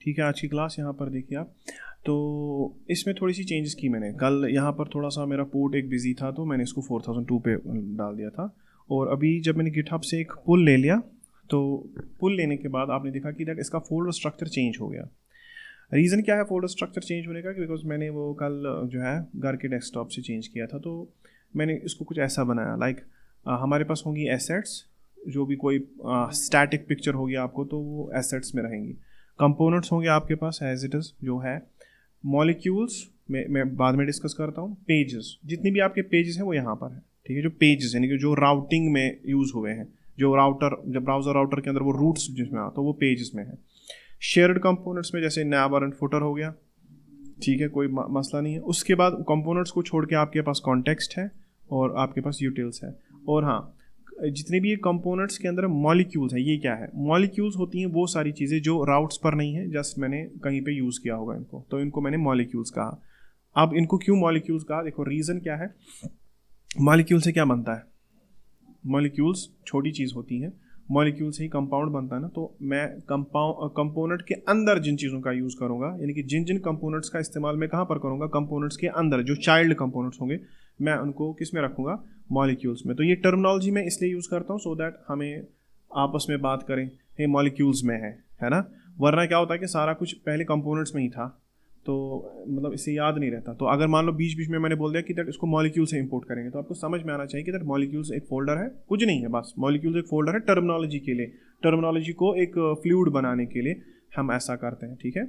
ठीक है। आज की क्लास यहाँ पर देखिए आप, तो इसमें थोड़ी सी चेंजेस की मैंने। कल यहाँ पर थोड़ा सा मेरा पोर्ट एक बिजी था तो मैंने इसको 4002 पे डाल दिया था, और अभी जब मैंने गिटहब से एक पुल ले लिया तो पुल लेने के बाद आपने देखा कि दैट इसका फोल्डर स्ट्रक्चर चेंज हो गया। रीज़न क्या है फोल्डर स्ट्रक्चर चेंज होने का? बिकॉज मैंने वो कल जो है घर के डेस्कटॉप से चेंज किया था, तो मैंने इसको कुछ ऐसा बनाया लाइक हमारे पास होंगी एसेट्स, जो भी कोई स्टैटिक पिक्चर होगी आपको तो वो एसेट्स में रहेंगी। कंपोनेंट्स होंगे आपके पास एज इट इज़ जो है। मॉलिक्यूल्स मैं बाद में डिस्कस करता हूँ। पेजेस, जितनी भी आपके पेजेस हैं वो यहाँ पर है, ठीक है। जो पेजेस यानी कि जो राउटिंग में यूज़ हुए हैं, जो राउटर, जब ब्राउज़र राउटर के अंदर वो रूट्स जिसमें आता है वो पेजेस में है। शेयर्ड कंपोनेंट्स में जैसे नैवर एंड फुटर हो गया, ठीक है, कोई मसला नहीं है। उसके बाद कंपोनेंट्स को छोड़ के आपके पास कॉन्टेक्स्ट है और आपके पास यूटिल्स है। और हाँ, जितने भी ये कंपोनेंट्स के अंदर मॉलिक्यूल्स हैं, ये क्या है? मॉलिक्यूल्स होती हैं वो सारी चीज़ें जो राउट्स पर नहीं है, जस्ट मैंने कहीं पे यूज़ किया होगा इनको, तो इनको मैंने मॉलिक्यूल्स कहा। अब इनको क्यों मॉलिक्यूल्स कहा? देखो रीज़न क्या है। मॉलिक्यूल से क्या बनता है? मॉलिक्यूल्स छोटी चीज़ होती हैं, मॉलिक्यूल से ही कंपाउंड बनता है ना। तो मैं कंपोनेंट के अंदर जिन चीज़ों का यूज़ करूँगा, यानी कि जिन जिन कंपोनेंट्स का इस्तेमाल मैं कहाँ पर करूँगा, कंपोनेंट्स के अंदर जो चाइल्ड कंपोनेंट्स होंगे मैं उनको किस में रखूँगा? मॉलिक्यूल्स में। तो ये टर्मिनोलॉजी मैं इसलिए यूज़ करता हूँ सो दैट हमें आपस में बात करें, हे मॉलिक्यूल्स में है ना। वरना क्या होता है कि सारा कुछ पहले कंपोनेंट्स में ही था तो मतलब इसे याद नहीं रहता। तो अगर मान लो बीच बीच में मैंने बोल दिया कि दैट इसको मॉलिक्यूल से इंपोर्ट करेंगे, तो आपको समझ में आना चाहिए कि दैट मॉलिक्यूल्स एक फोल्डर है, कुछ नहीं है, बस मॉलिक्यूल्स एक फोल्डर है टर्मिनोलॉजी के लिए, टर्मिनोलॉजी को एक फ्लूइड बनाने के लिए हम ऐसा करते हैं, ठीक है।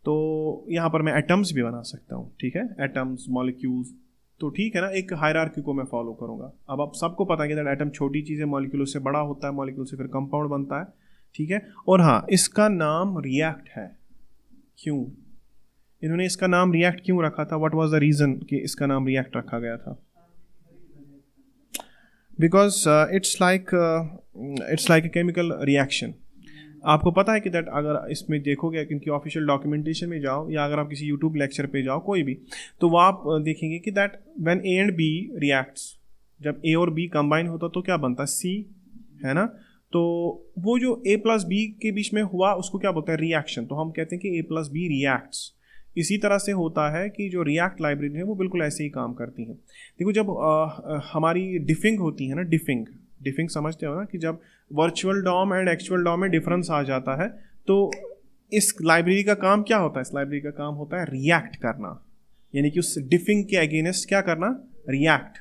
तो यहाँ पर मैं एटम्स भी बना सकता हूँ, ठीक है, एटम्स, मॉलिक्यूल्स, तो ठीक है ना। एक हायरार्की को मैं फॉलो करूँगा। अब आप सबको पता है कि दैट एटम छोटी चीज़ है, मॉलिक्यूल उससे बड़ा होता है, मॉलिक्यूल से फिर कंपाउंड बनता है, ठीक है। और हाँ, इसका नाम रिएक्ट है। क्यों इन्होंने इसका नाम रिएक्ट क्यों रखा था? व्हाट वाज द रीज़न कि इसका नाम रिएक्ट रखा गया था? Because it's like a chemical reaction. आपको पता है कि दैट अगर इसमें देखोगे इनकी ऑफिशियल डॉक्यूमेंटेशन में जाओ, या अगर आप किसी यूट्यूब लेक्चर पे जाओ कोई भी, तो वह आप देखेंगे कि that when A and B reacts, जब ए और बी कंबाइन होता तो क्या बनता? सी, है ना। तो वो जो ए प्लस बी के बीच में हुआ उसको क्या बोलते हैं? रिएक्शन। तो हम कहते हैं कि ए प्लस बी रिएक्ट्स। इसी तरह से होता है कि जो रिएक्ट लाइब्रेरी है वो बिल्कुल ऐसे ही काम करती है। देखो जब हमारी डिफिंग होती है ना, डिफिंग समझते हो ना, कि जब virtual DOM and actual DOM में डिफरेंस आ जाता है, तो इस लाइब्रेरी का काम क्या होता है? इस लाइब्रेरी का काम होता है रिएक्ट करना, यानी कि उस डिफिंग के अगेंस्ट क्या करना? रिएक्ट।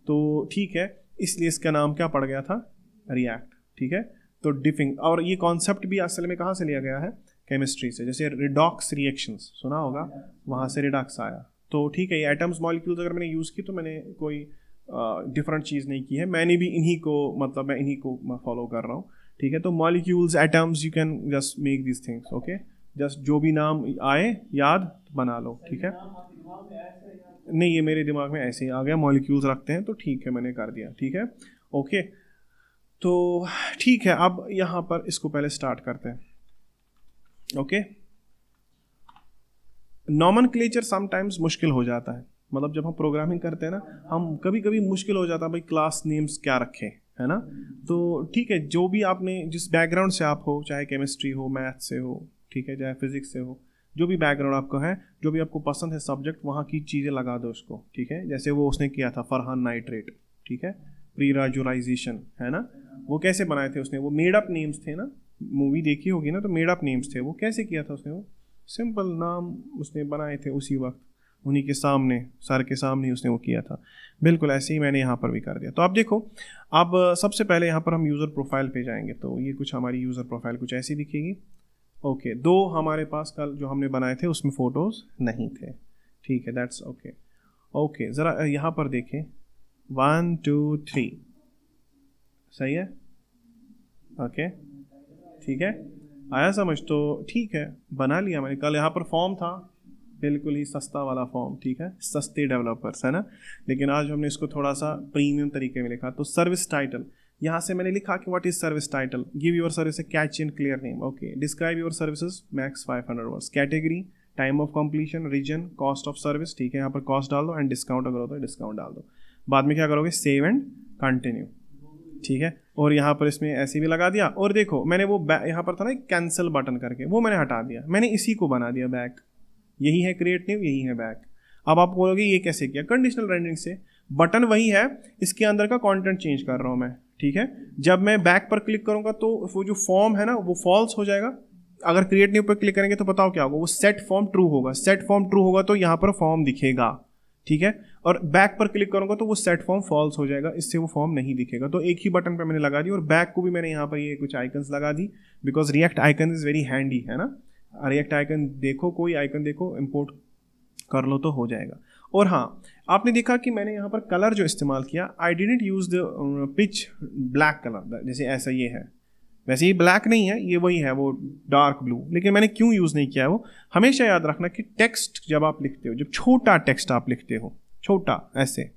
तो ठीक है, इसलिए इसका नाम क्या पड़ गया था? रिएक्ट, ठीक है। तो डिफिंग, और ये कॉन्सेप्ट भी असल में कहाँ से लिया गया है? केमिस्ट्री से। जैसे रिडॉक्स रिएक्शंस सुना होगा, वहाँ से रिडॉक्स आया। तो ठीक है, ये एटम्स मॉलिक्यूल्स अगर मैंने यूज़ की तो मैंने कोई डिफरेंट चीज़ नहीं की है, मैंने भी इन्हीं को, मतलब मैं इन्हीं को फॉलो कर रहा हूँ, ठीक है। तो molecules, atoms, you can just make this things, okay. Just जो भी नाम आए याद बना लो, ठीक है। नहीं, ये मेरे दिमाग में ऐसे ही आ गया, मॉलिक्यूल्स रखते हैं तो ठीक है, मैंने कर दिया, ठीक है, ओके। तो ठीक है, अब यहाँ पर इसको पहले स्टार्ट करते हैं, ओके। नॉमेनक्लेचर समटाइम्स मुश्किल हो जाता है, मतलब जब हम प्रोग्रामिंग करते हैं ना, हम कभी कभी मुश्किल हो जाता है भाई क्लास नेम्स क्या रखें, है ना। तो ठीक है, जो भी आपने, जिस बैकग्राउंड से आप हो, चाहे केमिस्ट्री हो, मैथ से हो, ठीक है, चाहे फिजिक्स से हो, जो भी बैकग्राउंड आपको है, जो भी आपको पसंद है सब्जेक्ट, वहाँ की चीज़ें लगा दो उसको, ठीक है। जैसे वो उसने किया था फरहान नाइट्रेट, ठीक है, प्रीराजुराइजेशन, है ना। वो कैसे बनाए थे उसने? वो मेड अप नेम्स थे ना, मूवी देखी होगी ना, तो मेड अप नेम्स थे। वो कैसे किया था उसने? वो सिंपल नाम उसने बनाए थे उसी वक्त, उन्हीं के सामने, सर के सामने उसने वो किया था। बिल्कुल ऐसे ही मैंने यहाँ पर भी कर दिया। तो आप देखो, अब सबसे पहले यहाँ पर हम यूज़र प्रोफाइल पे जाएंगे, तो ये कुछ हमारी यूज़र प्रोफाइल कुछ ऐसी दिखेगी, ओके। दो हमारे पास कल जो हमने बनाए थे उसमें फ़ोटोज़ नहीं थे, ठीक है, दैट्स ओके, ओके। ज़रा यहाँ पर देखें, 1 2 3, सही है, ओके, ठीक है, आया समझ? तो ठीक है, बना लिया मैंने। कल यहाँ पर फॉर्म था, बिल्कुल ही सस्ता वाला फॉर्म, ठीक है, सस्ते डेवलपर्स, है ना। लेकिन आज हमने इसको थोड़ा सा प्रीमियम तरीके में लिखा। तो सर्विस टाइटल, यहाँ से मैंने लिखा कि what is service title, give your service a catchy and clear name, okay. Describe your services, max 500 words. Category, time of completion, region, cost of service, ठीक है, यहाँ पर कॉस्ट डाल दो, एंड डिस्काउंट अगर होता है डिस्काउंट डाल दो। बाद में क्या करोगे? सेव एंड कंटिन्यू, ठीक है। और यहाँ पर इसमें ऐसे भी लगा दिया। और देखो मैंने वो यहाँ पर था ना कैंसिल बटन करके, वो मैंने हटा दिया, मैंने इसी को बना दिया बैक। यही है क्रिएट न्यू, यही है बैक। अब आप बोलोगे ये कैसे किया? कंडीशनल रेंडरिंग से। बटन वही है, इसके अंदर का कंटेंट चेंज कर रहा हूँ मैं, ठीक है। जब मैं बैक पर क्लिक करूँगा तो वो जो फॉर्म है ना वो फॉल्स हो जाएगा। अगर क्रिएट न्यू पर क्लिक करेंगे तो बताओ क्या होगा? वो सेट फॉर्म ट्रू होगा। सेट फॉर्म ट्रू होगा तो यहाँ पर फॉर्म दिखेगा, ठीक है। और बैक पर क्लिक करूँगा तो वो सेट फॉर्म फॉल्स हो जाएगा, इससे वो फॉर्म नहीं दिखेगा। तो एक ही बटन पर मैंने लगा दी। और बैक को भी मैंने यहाँ पर ये कुछ आइकन्स लगा दी, because React icon is very handy, है ना। रिएक्ट आइकन देखो, कोई आइकन देखो, इंपोर्ट कर लो तो हो जाएगा। और हाँ, आपने देखा कि मैंने यहाँ पर कलर जो इस्तेमाल किया, I didn't use the pitch black colour, जैसे ऐसा ये है, वैसे ये ब्लैक नहीं है, ये वही है, वो डार्क ब्लू। लेकिन मैंने क्यों यूज़ नहीं किया है वो हमेशा याद रखना कि टेक्स्ट जब आप लिखते हो, जब छोटा टेक्स्ट आप लिखते हो, छोटा ऐसे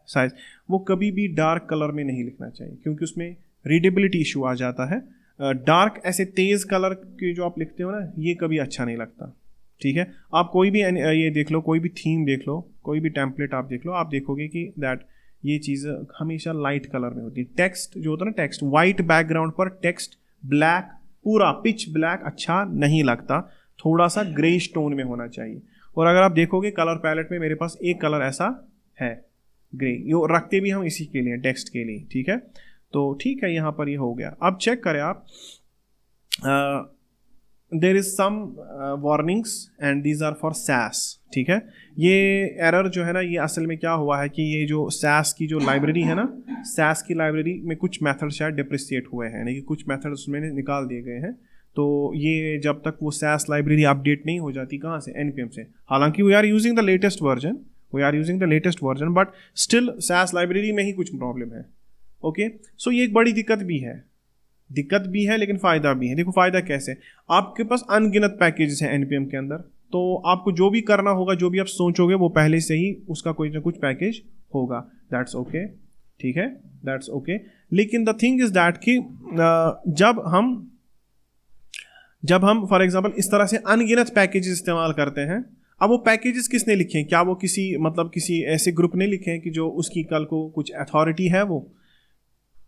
साइज, वो कभी भी डार्क कलर में नहीं लिखना चाहिए, क्योंकि उसमें रीडेबिलिटी इशू आ जाता है। डार्क ऐसे तेज़ कलर के जो आप लिखते हो ना, ये कभी अच्छा नहीं लगता, ठीक है। आप कोई भी ये देख लो, कोई भी थीम देख लो, कोई भी टेम्पलेट आप देख लो, आप देखोगे कि दैट ये चीज़ हमेशा लाइट कलर में होती है। टेक्स्ट जो होता है ना, टेक्स्ट वाइट बैकग्राउंड पर टेक्स्ट ब्लैक, पूरा पिच ब्लैक अच्छा नहीं लगता, थोड़ा सा ग्रेइश टोन में होना चाहिए। और अगर आप देखोगे कलर पैलेट में मेरे पास एक कलर ऐसा है ग्रे, ये रखते भी हम इसी के लिए, टेक्स्ट के लिए, ठीक है। तो ठीक है, यहाँ पर ये हो गया। अब चेक करें आप, there is some warnings and these are for Sass, ठीक है। ये एरर जो है ना, ये असल में क्या हुआ है कि ये जो सैस की जो लाइब्रेरी है ना, सैस की लाइब्रेरी में कुछ मेथड शायद डिप्रिसिएट हुए हैं, यानी कि कुछ मेथड उसमें निकाल दिए गए हैं। तो ये जब तक वो सैस लाइब्रेरी अपडेट नहीं हो जाती, कहाँ से? NPM से। हालांकि we are using the latest version, but still Sass library में ही कुछ प्रॉब्लम है। ओके, सो ये एक बड़ी दिक्कत भी है, लेकिन फ़ायदा भी है। देखो फ़ायदा कैसे, आपके पास अनगिनत पैकेजेस हैं NPM के अंदर, तो आपको जो भी करना होगा, जो भी आप सोचोगे, वो पहले से ही उसका कोई ना कुछ पैकेज होगा। दैट्स ओके, ठीक है, दैट्स ओके। लेकिन द थिंग इज़ दैट कि जब हम फॉर एग्जांपल इस तरह से अनगिनत पैकेजेस इस्तेमाल करते हैं, अब वो पैकेजेस किसने लिखे हैं? क्या वो किसी ऐसे ग्रुप ने लिखे हैं कि जो उसकी कल को कुछ अथॉरिटी है? वो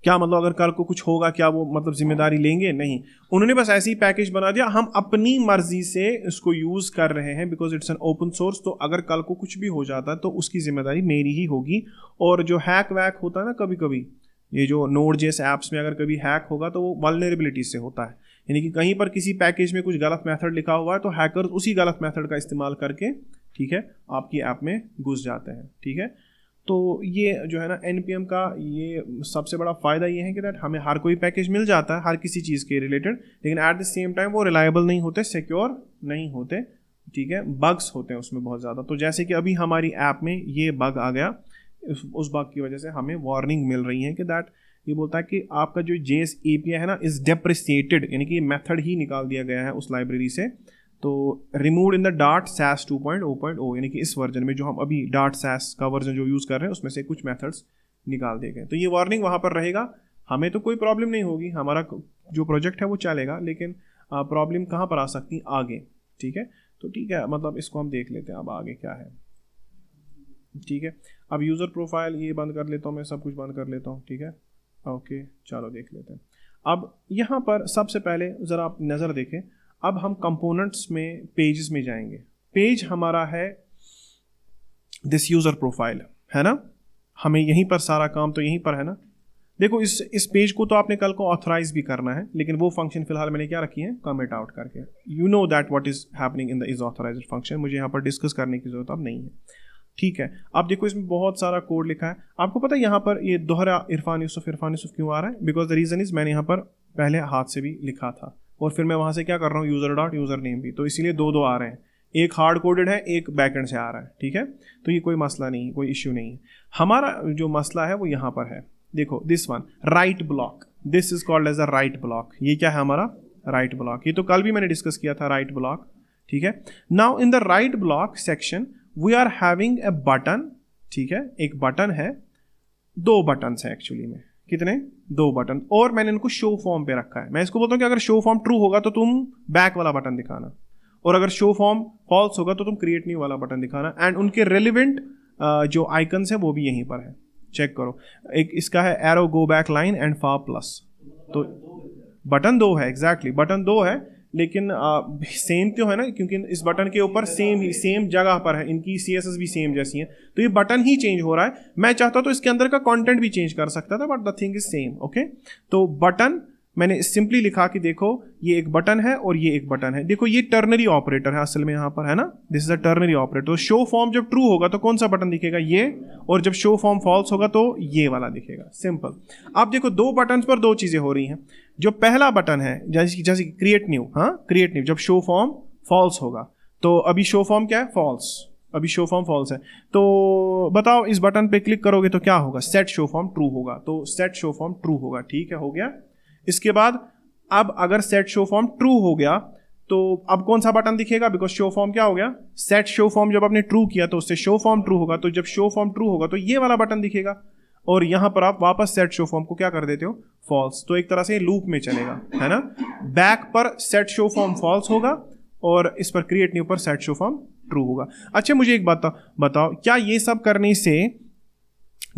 क्या मतलब अगर कल को कुछ होगा, क्या वो मतलब जिम्मेदारी लेंगे? नहीं, उन्होंने बस ऐसे ही पैकेज बना दिया, हम अपनी मर्जी से इसको यूज़ कर रहे हैं, because it's an open source. तो अगर कल को कुछ भी हो जाता है तो उसकी जिम्मेदारी मेरी ही होगी। और जो हैक वैक होता है ना, कभी कभी ये जो Node.js ऐप्स में अगर कभी हैक होगा तो वो वल्नरेबिलिटी से होता है, यानी कि कहीं पर किसी पैकेज में कुछ गलत मेथड लिखा हुआ है तो हैकर उसी गलत मेथड का इस्तेमाल करके, ठीक है, आपकी ऐप में घुस जाते हैं, ठीक है। तो ये जो है ना NPM का ये सबसे बड़ा फ़ायदा ये है कि दैट हमें हर कोई पैकेज मिल जाता है हर किसी चीज़ के रिलेटेड, लेकिन एट द सेम टाइम वो रिलायबल नहीं होते, सिक्योर नहीं होते, ठीक है, बग्स होते हैं उसमें बहुत ज़्यादा। तो जैसे कि अभी हमारी ऐप में ये बग आ गया, उस बग की वजह से हमें वार्निंग मिल रही है कि दैट ये बोलता है कि आपका जो JS API है ना इज़ डेप्रिसिएटेड, यानी कि मेथड ही निकाल दिया गया है उस लाइब्रेरी से। तो remove in the Dart SAS 2.0.0, यानी कि इस वर्जन में जो हम अभी Dart SAS का वर्जन जो यूज़ कर रहे हैं उसमें से कुछ मेथड्स निकाल दिए गए। तो ये वार्निंग वहाँ पर रहेगा, हमें तो कोई प्रॉब्लम नहीं होगी, हमारा जो प्रोजेक्ट है वो चलेगा, लेकिन प्रॉब्लम कहाँ पर आ सकती है? आगे, ठीक है। तो ठीक है, मतलब इसको हम देख लेते हैं अब आगे क्या है, ठीक है। अब यूज़र प्रोफाइल ये बंद कर लेता हूँ, मैं सब कुछ बंद कर लेता हूँ, ठीक है, ओके, चलो देख लेते हैं। अब यहाँ पर सबसे पहले ज़रा आप नज़र देखें, अब हम कंपोनेंट्स में पेजेस में जाएंगे। पेज हमारा है दिस यूज़र प्रोफाइल, है ना, हमें यहीं पर सारा काम तो यहीं पर है ना। देखो इस पेज को तो आपने कल को ऑथराइज भी करना है, लेकिन वो फंक्शन फिलहाल मैंने क्या रखी है? कमेंट आउट करके। You know that what is happening in the is authorised function, मुझे यहाँ पर डिस्कस करने की जरूरत अब नहीं है, ठीक है। अब देखो इसमें बहुत सारा कोड लिखा है, आपको पता है यहाँ पर ये दोहरा इरफान यूसुफ क्यों आ रहा है? बिकॉज द रीज़न इज मैंने यहाँ पर पहले हाथ से भी लिखा था और फिर मैं वहाँ से क्या कर रहा हूँ, यूज़र नेम भी, तो इसीलिए दो आ रहे हैं, एक हार्ड कोडेड है, एक बैकएंड से आ रहा है, ठीक है। तो ये कोई मसला नहीं, कोई इश्यू नहीं है। हमारा जो मसला है वो यहाँ पर है, देखो this one right block, this is called as a right block. ये क्या है हमारा? Right block. ये तो कल भी मैंने डिस्कस किया था, राइट ब्लॉक, ठीक है। Now in the right block section we are having a button, ठीक है, एक बटन है, दो बटन है एक्चुअली में, कितने? 2 बटन, और मैंने इनको शो फॉर्म पे रखा है। मैं इसको बोलता हूँ कि अगर शो फॉर्म ट्रू होगा तो तुम बैक वाला बटन दिखाना, और अगर शो फॉर्म फॉल्स होगा तो तुम क्रिएट न्यू वाला बटन दिखाना, एंड उनके रेलिवेंट जो आइकन्स है वो भी यहीं पर है, चेक करो, एक इसका है arrow go back line and far plus, तो बटन 2 है, एग्जैक्टली बटन 2 है, लेकिन सेम तो है ना, क्योंकि इस बटन के ऊपर सेम जगह पर है, इनकी CSS भी सेम जैसी है, तो ये बटन ही चेंज हो रहा है। मैं चाहता तो इसके अंदर का कंटेंट भी चेंज कर सकता था, but the thing is same. Okay, तो बटन मैंने सिंपली लिखा कि देखो ये एक बटन है और ये एक बटन है। देखो ये टर्नरी ऑपरेटर है असल में यहाँ पर, है ना, this is a ternary operator. तो शो फॉर्म जब ट्रू होगा तो कौन सा बटन दिखेगा, ये, और जब शो फॉर्म फॉल्स होगा तो ये वाला दिखेगा, सिंपल। अब देखो 2 बटन पर 2 चीजें हो रही हैं। जो पहला बटन है जैसे क्रिएट न्यू, हाँ क्रिएट न्यू, जब शो फॉर्म फॉल्स होगा तो अभी शो फॉर्म क्या है, फॉल्स, अभी शो फॉर्म फॉल्स है, तो बताओ इस बटन पे क्लिक करोगे तो क्या होगा, सेट शो फॉर्म ट्रू होगा, तो सेट शो फॉर्म ट्रू होगा, ठीक है, हो गया। इसके बाद अब अगर सेट शो फॉर्म ट्रू हो गया तो अब कौन सा बटन दिखेगा, बिकॉज शो फॉर्म क्या हो गया, सेट शो फॉर्म जब आपने ट्रू किया तो उससे शो फॉर्म ट्रू होगा, तो जब शो फॉर्म ट्रू होगा तो ये वाला बटन दिखेगा, और यहां पर आप वापस सेट शो फॉर्म को क्या कर देते हो, फॉल्स, तो एक तरह से लूप में चलेगा, है ना। बैक पर सेट शो फॉर्म फॉल्स होगा और इस पर क्रिएट न्यू पर सेट शो फॉर्म ट्रू होगा। अच्छा मुझे एक बात बताओ, क्या ये सब करने से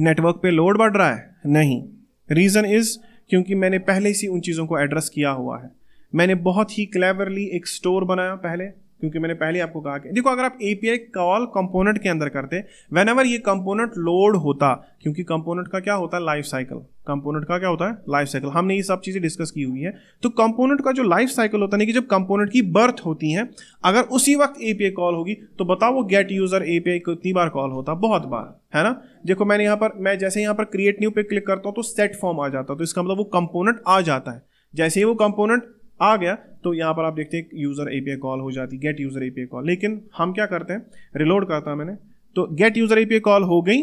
नेटवर्क पे लोड बढ़ रहा है, नहीं, रीजन इज क्योंकि मैंने पहले से उन चीज़ों को एड्रेस किया हुआ है। मैंने बहुत ही क्लेवरली एक स्टोर बनाया पहले, क्योंकि मैंने पहले आपको कहा कि देखो अगर आप API कॉल कंपोनेंट के अंदर करते, व्हेनेवर ये कंपोनेंट लोड होता, क्योंकि कंपोनेंट का क्या होता है, लाइफ साइकिल, कंपोनेंट का क्या होता है, लाइफ साइकिल, हमने ये सब चीज़ें डिस्कस की हुई है। तो कंपोनेंट का जो लाइफ साइकिल होता है कि जब कंपोनेंट की बर्थ होती है, अगर उसी वक्त API कॉल होगी तो बताओ वो गेट यूजर API कितनी बार कॉल होता, बहुत बार, है ना। देखो मैंने यहाँ पर, मैं जैसे यहाँ पर क्रिएट न्यू पे क्लिक करता हूँ तो सेट फॉर्म आ जाता है, तो इसका मतलब वो कंपोनेंट आ जाता है। जैसे ही वो कंपोनेंट आ गया तो यहाँ पर आप देखते हैं यूजर API कॉल हो जाती, गेट यूजर API कॉल। लेकिन हम क्या करते हैं, रिलोड करता है मैंने, तो गेट यूजर API कॉल हो गई,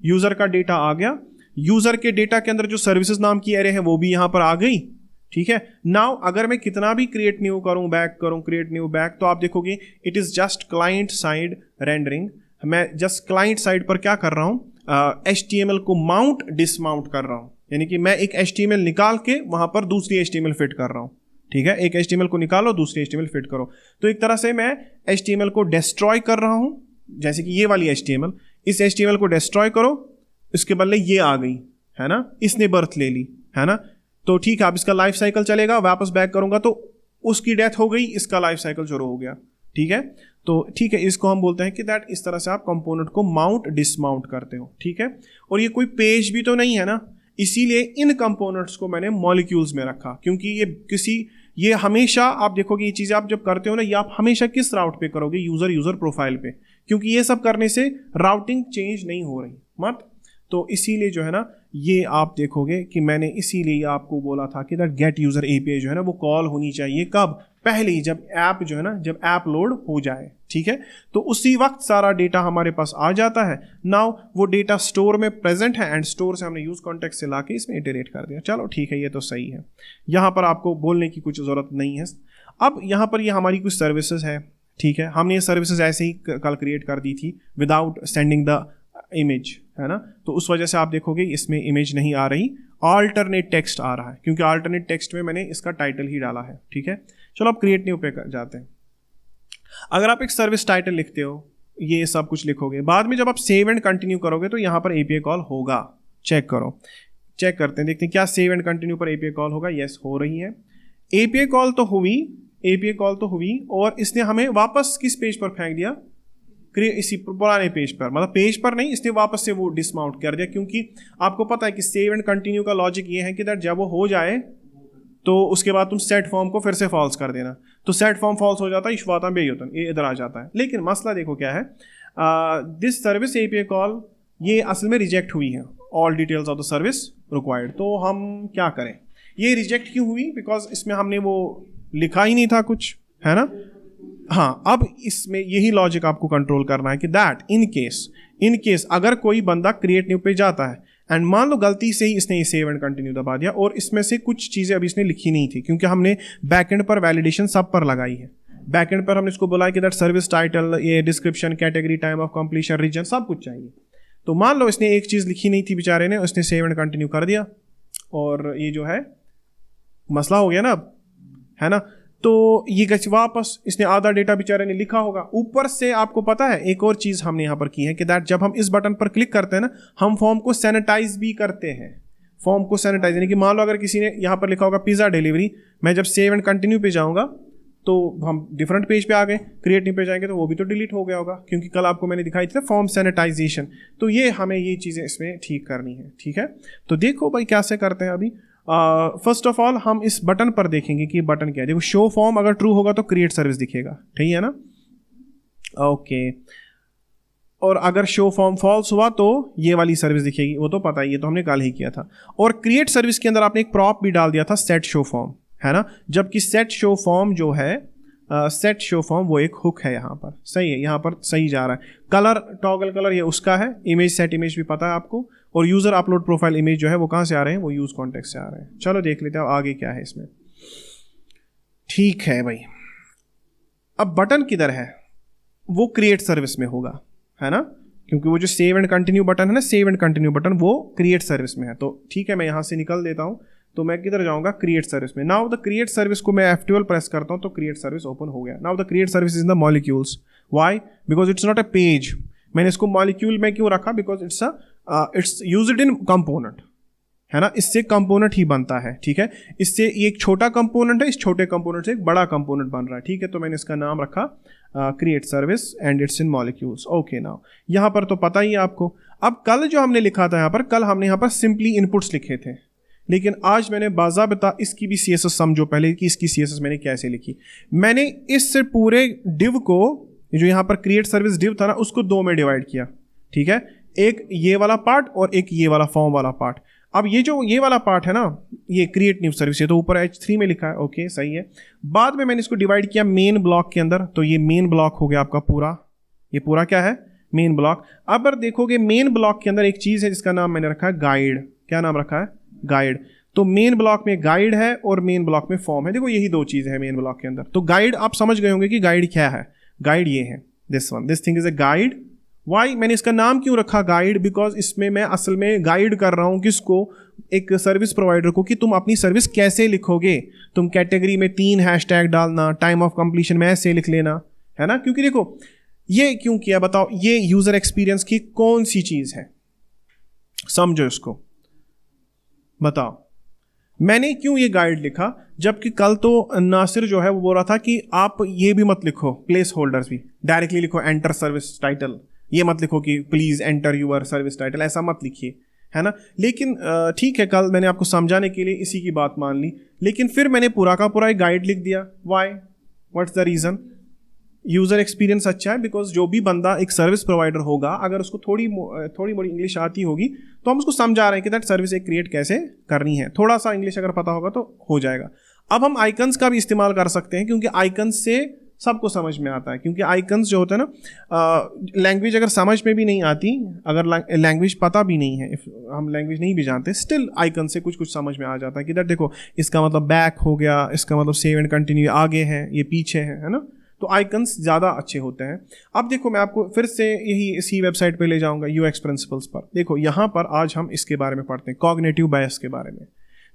यूजर का डेटा आ गया, यूजर के डेटा के अंदर जो सर्विसेज नाम की एरे है वो भी यहाँ पर आ गई, ठीक है। नाउ अगर मैं कितना भी क्रिएट न्यू करूं, बैक करूं, क्रिएट न्यू बैक, तो आप देखोगे it is just client side rendering. मैं जस्ट क्लाइंट साइड पर क्या कर रहा हूं, HTML को माउंट डिसमाउंट कर रहा हूं, यानी कि मैं एक HTML निकाल के वहां पर दूसरी HTML फिट कर रहा हूं, ठीक है। एक HTML को निकालो, दूसरी HTML फिट करो, तो एक तरह से मैं HTML को डिस्ट्रॉय कर रहा हूं, जैसे कि ये वाली HTML, इस HTML को डिस्ट्रॉय करो, इसके बदले ये आ गई, है ना, इसने बर्थ ले ली, है ना, तो ठीक है। अब इसका लाइफ साइकिल चलेगा, वापस बैक करूंगा तो उसकी डेथ हो गई, इसका लाइफ साइकिल शुरू हो गया, ठीक है। तो ठीक है, इसको हम बोलते हैं कि दैट इस तरह से आप कंपोनेंट को माउंट डिसमाउंट करते हो, ठीक है। और ये कोई पेज भी तो नहीं है ना, इसीलिए इन कंपोनेंट्स को मैंने मॉलिक्यूल्स में रखा, क्योंकि ये हमेशा आप देखोगे ये चीज़ें आप जब करते हो ना, ये आप हमेशा किस राउट पे करोगे, यूजर प्रोफाइल पे, क्योंकि ये सब करने से राउटिंग चेंज नहीं हो रही मत, तो इसीलिए जो है ना ये आप देखोगे कि मैंने इसीलिए आपको बोला था कि दैट गेट यूजर API जो है ना वो कॉल होनी चाहिए कब, पहले ही, जब ऐप जो है ना, जब ऐप लोड हो जाए, ठीक है। तो उसी वक्त सारा डेटा हमारे पास आ जाता है। नाउ वो डेटा स्टोर में प्रेजेंट है एंड स्टोर से हमने यूज कॉन्टेक्स्ट से लाके इसमें इटरेट कर दिया, चलो ठीक है, ये तो सही है, यहाँ पर आपको बोलने की कुछ ज़रूरत नहीं है। अब यहाँ पर ये हमारी कुछ सर्विसेज है, ठीक है, हमने ये सर्विसेज ऐसे ही कल क्रिएट कर दी थी विदाउट सेंडिंग द इमेज, है ना, तो उस वजह से आप देखोगे इसमें इमेज नहीं आ रही, अल्टरनेट टेक्स्ट आ रहा है, क्योंकि अल्टरनेट टेक्स्ट में मैंने इसका टाइटल ही डाला है, ठीक है। चलो अब क्रिएट न्यू पे जाते हैं। अगर आप एक सर्विस टाइटल लिखते हो, ये सब कुछ लिखोगे, बाद में जब आप सेव एंड कंटिन्यू करोगे तो यहाँ पर API कॉल होगा, चेक करो, चेक करते हैं, देखते हैं क्या सेव एंड कंटिन्यू पर API कॉल होगा। यस, हो रही है, API कॉल तो हुई, और इसने हमें वापस किस पेज पर फेंक दिया, इसी पुराने पेज पर, मतलब पेज पर नहीं, इसने वापस से वो डिसमाउंट कर दिया, क्योंकि आपको पता है कि सेव एंड कंटिन्यू का लॉजिक ये है कि दैट जब वो हो जाए तो उसके बाद तुम सेट फॉर्म को फिर से फॉल्स कर देना, तो सेट फॉर्म फॉल्स हो जाता है, इश्वाता बेयुतन ये इधर आ जाता है। लेकिन मसला देखो क्या है, दिस सर्विस API कॉल ये असल में रिजेक्ट हुई है, all details of the service required, तो हम क्या करें, ये रिजेक्ट क्यों हुई, बिकॉज इसमें हमने वो लिखा ही नहीं था कुछ, है ना। हाँ, अब इसमें यही लॉजिक आपको कंट्रोल करना है कि दैट इन केस अगर कोई बंदा क्रिएट न्यू पे जाता है एंड मान लो गलती से ही इसने ये सेव एंड कंटिन्यू दबा दिया और इसमें से कुछ चीज़ें अभी इसने लिखी नहीं थी, क्योंकि हमने बैकएंड पर वैलिडेशन सब पर लगाई है, बैकएंड पर हमने इसको बोला कि दैट सर्विस टाइटल, ये description, category, time of completion, region, सब कुछ चाहिए। तो मान लो इसने एक चीज़ लिखी नहीं थी बेचारे ने, उसने सेव एंड कंटिन्यू कर दिया और ये जो है मसला हो गया ना अब, है ना। तो ये गच वापस इसने आधा डेटा बेचारे ने लिखा होगा। ऊपर से आपको पता है एक और चीज़ हमने यहाँ पर की है कि दैट जब हम इस बटन पर क्लिक करते हैं ना, हम फॉर्म को सैनिटाइज भी करते हैं। फॉर्म को सैनिटाइज यानी कि मान लो अगर किसी ने यहाँ पर लिखा होगा पिज़्ज़ा डिलीवरी, मैं जब सेव एंड कंटिन्यू पे जाऊँगा तो हम डिफरेंट पेज पे आ गए, क्रिएट न्यू पे जाएंगे तो वो भी तो डिलीट हो गया होगा, क्योंकि कल आपको मैंने दिखाई थी फॉर्म सैनिटाइजेशन। तो ये हमें ये चीज़ें इसमें ठीक करनी है, ठीक है। तो देखो भाई कैसे करते हैं अभी। फर्स्ट ऑफ ऑल हम इस बटन पर देखेंगे कि बटन क्या है। देखो शो फॉर्म अगर ट्रू होगा तो क्रिएट सर्विस दिखेगा, ठीक है ना, ओके। और अगर शो फॉर्म फॉल्स हुआ तो ये वाली सर्विस दिखेगी, वो तो पता ही, ये तो हमने कल ही किया था। और क्रिएट सर्विस के अंदर आपने एक प्रॉप भी डाल दिया था सेट शो फॉर्म, है ना, जबकि सेट शो फॉर्म जो है सेट शो फॉर्म वो एक हुक है यहाँ पर, सही है, यहाँ पर सही जा रहा है। कलर टॉगल कलर ये उसका है, इमेज सेट इमेज भी पता है आपको, और यूज़र अपलोड प्रोफाइल इमेज जो है वो कहाँ से आ रहे हैं, वो यूज़ कॉन्टेक्ट से आ रहे हैं। चलो देख लेते हैं आगे क्या है इसमें। ठीक है भाई, अब बटन किधर है, वो क्रिएट सर्विस में होगा, है ना, क्योंकि वो जो सेव एंड कंटिन्यू बटन है ना, सेव एंड कंटिन्यू बटन वो क्रिएट सर्विस में है। तो ठीक है, मैं यहाँ से निकल देता हूँ, तो मैं किधर जाऊँगा, क्रिएट सर्विस में। नाउ द क्रिएट सर्विस को मैं F12 प्रेस करता हूँ तो क्रिएट सर्विस ओपन हो गया। Now the create service is the molecules, why, because it's not a page. मैंने इसको मॉलिक्यूल में क्यों रखा, because it's used in component, है ना, इससे कंपोनेंट ही बनता है, ठीक है। इससे ये एक छोटा कंपोनेंट है, इस छोटे कंपोनेंट से एक बड़ा कंपोनेंट बन रहा है, ठीक है। तो मैंने इसका नाम रखा create service and it's in molecules, okay. Now यहाँ पर तो पता ही है आपको। अब कल जो हमने लिखा था यहाँ पर, कल हमने यहाँ पर सिंपली इनपुट्स लिखे थे, लेकिन आज मैंने बाज़ाबिता इसकी भी CSS समझो पहले कि इसकी CSS मैंने कैसे लिखी। मैंने इस पूरे डिव को, जो यहाँ पर क्रिएट सर्विस डिव था ना, उसको दो में डिवाइड किया, ठीक है, एक ये वाला पार्ट और एक ये वाला फॉर्म वाला पार्ट। अब ये जो ये वाला पार्ट है ना, ये क्रिएट न्यू सर्विस, ये तो ऊपर H3 में लिखा है, ओके सही है। बाद में मैंने इसको डिवाइड किया मेन ब्लॉक के अंदर, तो ये मेन ब्लॉक हो गया आपका पूरा, ये पूरा क्या है, मेन ब्लॉक। अब अगर देखोगे मेन ब्लॉक के अंदर एक चीज़ है जिसका नाम मैंने रखा है गाइड। क्या नाम रखा है, गाइड। तो मेन ब्लॉक में गाइड है और मेन ब्लॉक में फॉर्म है। देखो यही दो चीज़ें हैं मेन ब्लॉक के अंदर। तो गाइड आप समझ गए होंगे कि गाइड क्या है। गाइड ये है, this one, this thing is a guide. Why, मैंने इसका नाम क्यों रखा गाइड, बिकॉज इसमें मैं असल में गाइड कर रहा हूँ किसको, एक सर्विस प्रोवाइडर को, कि तुम अपनी सर्विस कैसे लिखोगे। तुम कैटेगरी में 3 हैशटैग डालना, टाइम ऑफ कंप्लीशन में ऐसे लिख लेना, है ना। क्योंकि देखो ये क्यों किया बताओ, ये यूजर एक्सपीरियंस की कौन सी चीज़ है, समझो इसको, बताओ। मैंने क्यों ये गाइड लिखा, जबकि कल तो नासिर जो है वो बोल रहा था कि आप ये भी मत लिखो, प्लेस होल्डर्स भी डायरेक्टली लिखो, एंटर सर्विस टाइटल, ये मत लिखो कि please enter your service title, ऐसा मत लिखिए, है ना। लेकिन ठीक है, कल मैंने आपको समझाने के लिए इसी की बात मान ली, लेकिन फिर मैंने पूरा का पूरा एक गाइड लिख दिया। Why, what's the reason, user experience अच्छा है, बिकॉज जो भी बंदा एक सर्विस प्रोवाइडर होगा, अगर उसको थोड़ी मोड़ी इंग्लिश आती होगी तो हम उसको समझा रहे हैं कि दैट सर्विस एक क्रिएट कैसे करनी है। थोड़ा सा इंग्लिश अगर पता होगा तो हो जाएगा। अब हम आइकन्स का भी इस्तेमाल कर सकते हैं, क्योंकि आइकन्स से सबको समझ में आता है। क्योंकि आइकन्स जो होते हैं ना, लैंग्वेज अगर समझ में भी नहीं आती, अगर लैंग्वेज पता भी नहीं है, हम लैंग्वेज नहीं भी जानते, स्टिल आइकन से कुछ कुछ समझ में आ जाता है कि दैट देखो इसका मतलब बैक हो गया, इसका मतलब सेव एंड कंटिन्यू आगे है, ये पीछे है ना। तो आइकन्स ज़्यादा अच्छे होते हैं। अब देखो मैं आपको फिर से यही इसी वेबसाइट पे ले जाऊंगा, यूएक्स प्रिंसिपल्स पर। देखो यहाँ पर आज हम इसके बारे में पढ़ते हैं, कॉग्निटिव बायस के बारे में।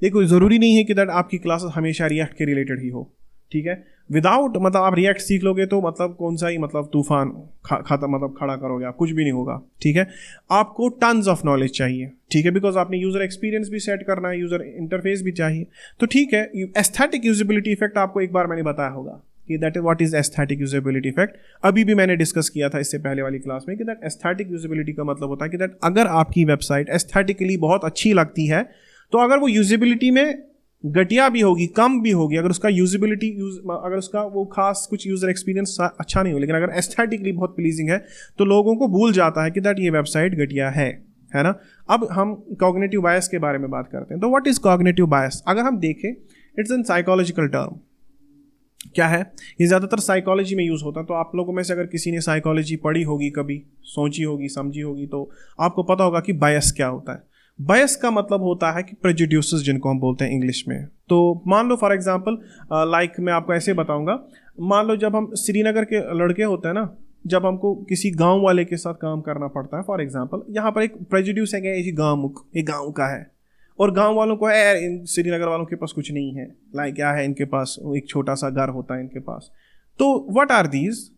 देखो ज़रूरी नहीं है कि दैट आपकी क्लासेस हमेशा रिएक्ट के रिलेटेड ही हो, ठीक है। विदाउट मतलब आप रिएक्ट सीख लोगे तो मतलब कौन सा ही मतलब तूफान खत्म मतलब खड़ा करोगे आप, कुछ भी नहीं होगा, ठीक है। आपको टन्स ऑफ नॉलेज चाहिए, ठीक है, बिकॉज आपने यूज़र एक्सपीरियंस भी सेट करना है, यूज़र इंटरफेस भी चाहिए। तो ठीक है, एस्थेटिक यूजेबिलिटी इफेक्ट आपको एक बार मैंने बताया होगा कि that is what is aesthetic usability effect. अभी भी मैंने डिस्कस किया था इससे पहले वाली क्लास में कि दैट एस्थेटिक यूजेबिलिटी का मतलब होता है कि दैट अगर आपकी वेबसाइट एस्थेटिकली बहुत अच्छी लगती है, तो अगर वो यूजेबिलिटी में घटिया भी होगी, कम भी होगी, अगर उसका यूजेबिलिटी अगर उसका वो खास कुछ यूज़र एक्सपीरियंस अच्छा नहीं हो, लेकिन अगर एस्थेटिकली बहुत प्लीजिंग है तो लोगों को भूल जाता है कि दैट ये वेबसाइट घटिया है ना। अब हम कॉग्निटिव बायस के बारे में बात करते हैं। तो व्हाट इज कॉग्निटिव बायस, अगर हम देखें इट्स एन साइकोलॉजिकल टर्म। क्या है ये, ज़्यादातर साइकोलॉजी में यूज़ होता है। तो आप लोगों में से अगर किसी ने साइकोलॉजी पढ़ी होगी, कभी सोची होगी, समझी होगी, तो आपको पता होगा कि बायस क्या होता है। बायस का मतलब होता है कि प्रेजुड्यूसेस, जिनको हम बोलते हैं इंग्लिश में। तो मान लो फॉर एग्जांपल लाइक मैं आपको ऐसे बताऊंगा, मान लो जब हम श्रीनगर के लड़के होते हैं ना, जब हमको किसी गांव वाले के साथ काम करना पड़ता है, फॉर एग्जांपल यहाँ पर एक प्रेजुड्यूस है कि ये गाँव का है, और गांव वालों को यार श्रीनगर वालों के पास कुछ नहीं है, लाइक क्या है इनके पास, एक छोटा सा घर होता है इनके पास। तो व्हाट आर दीज,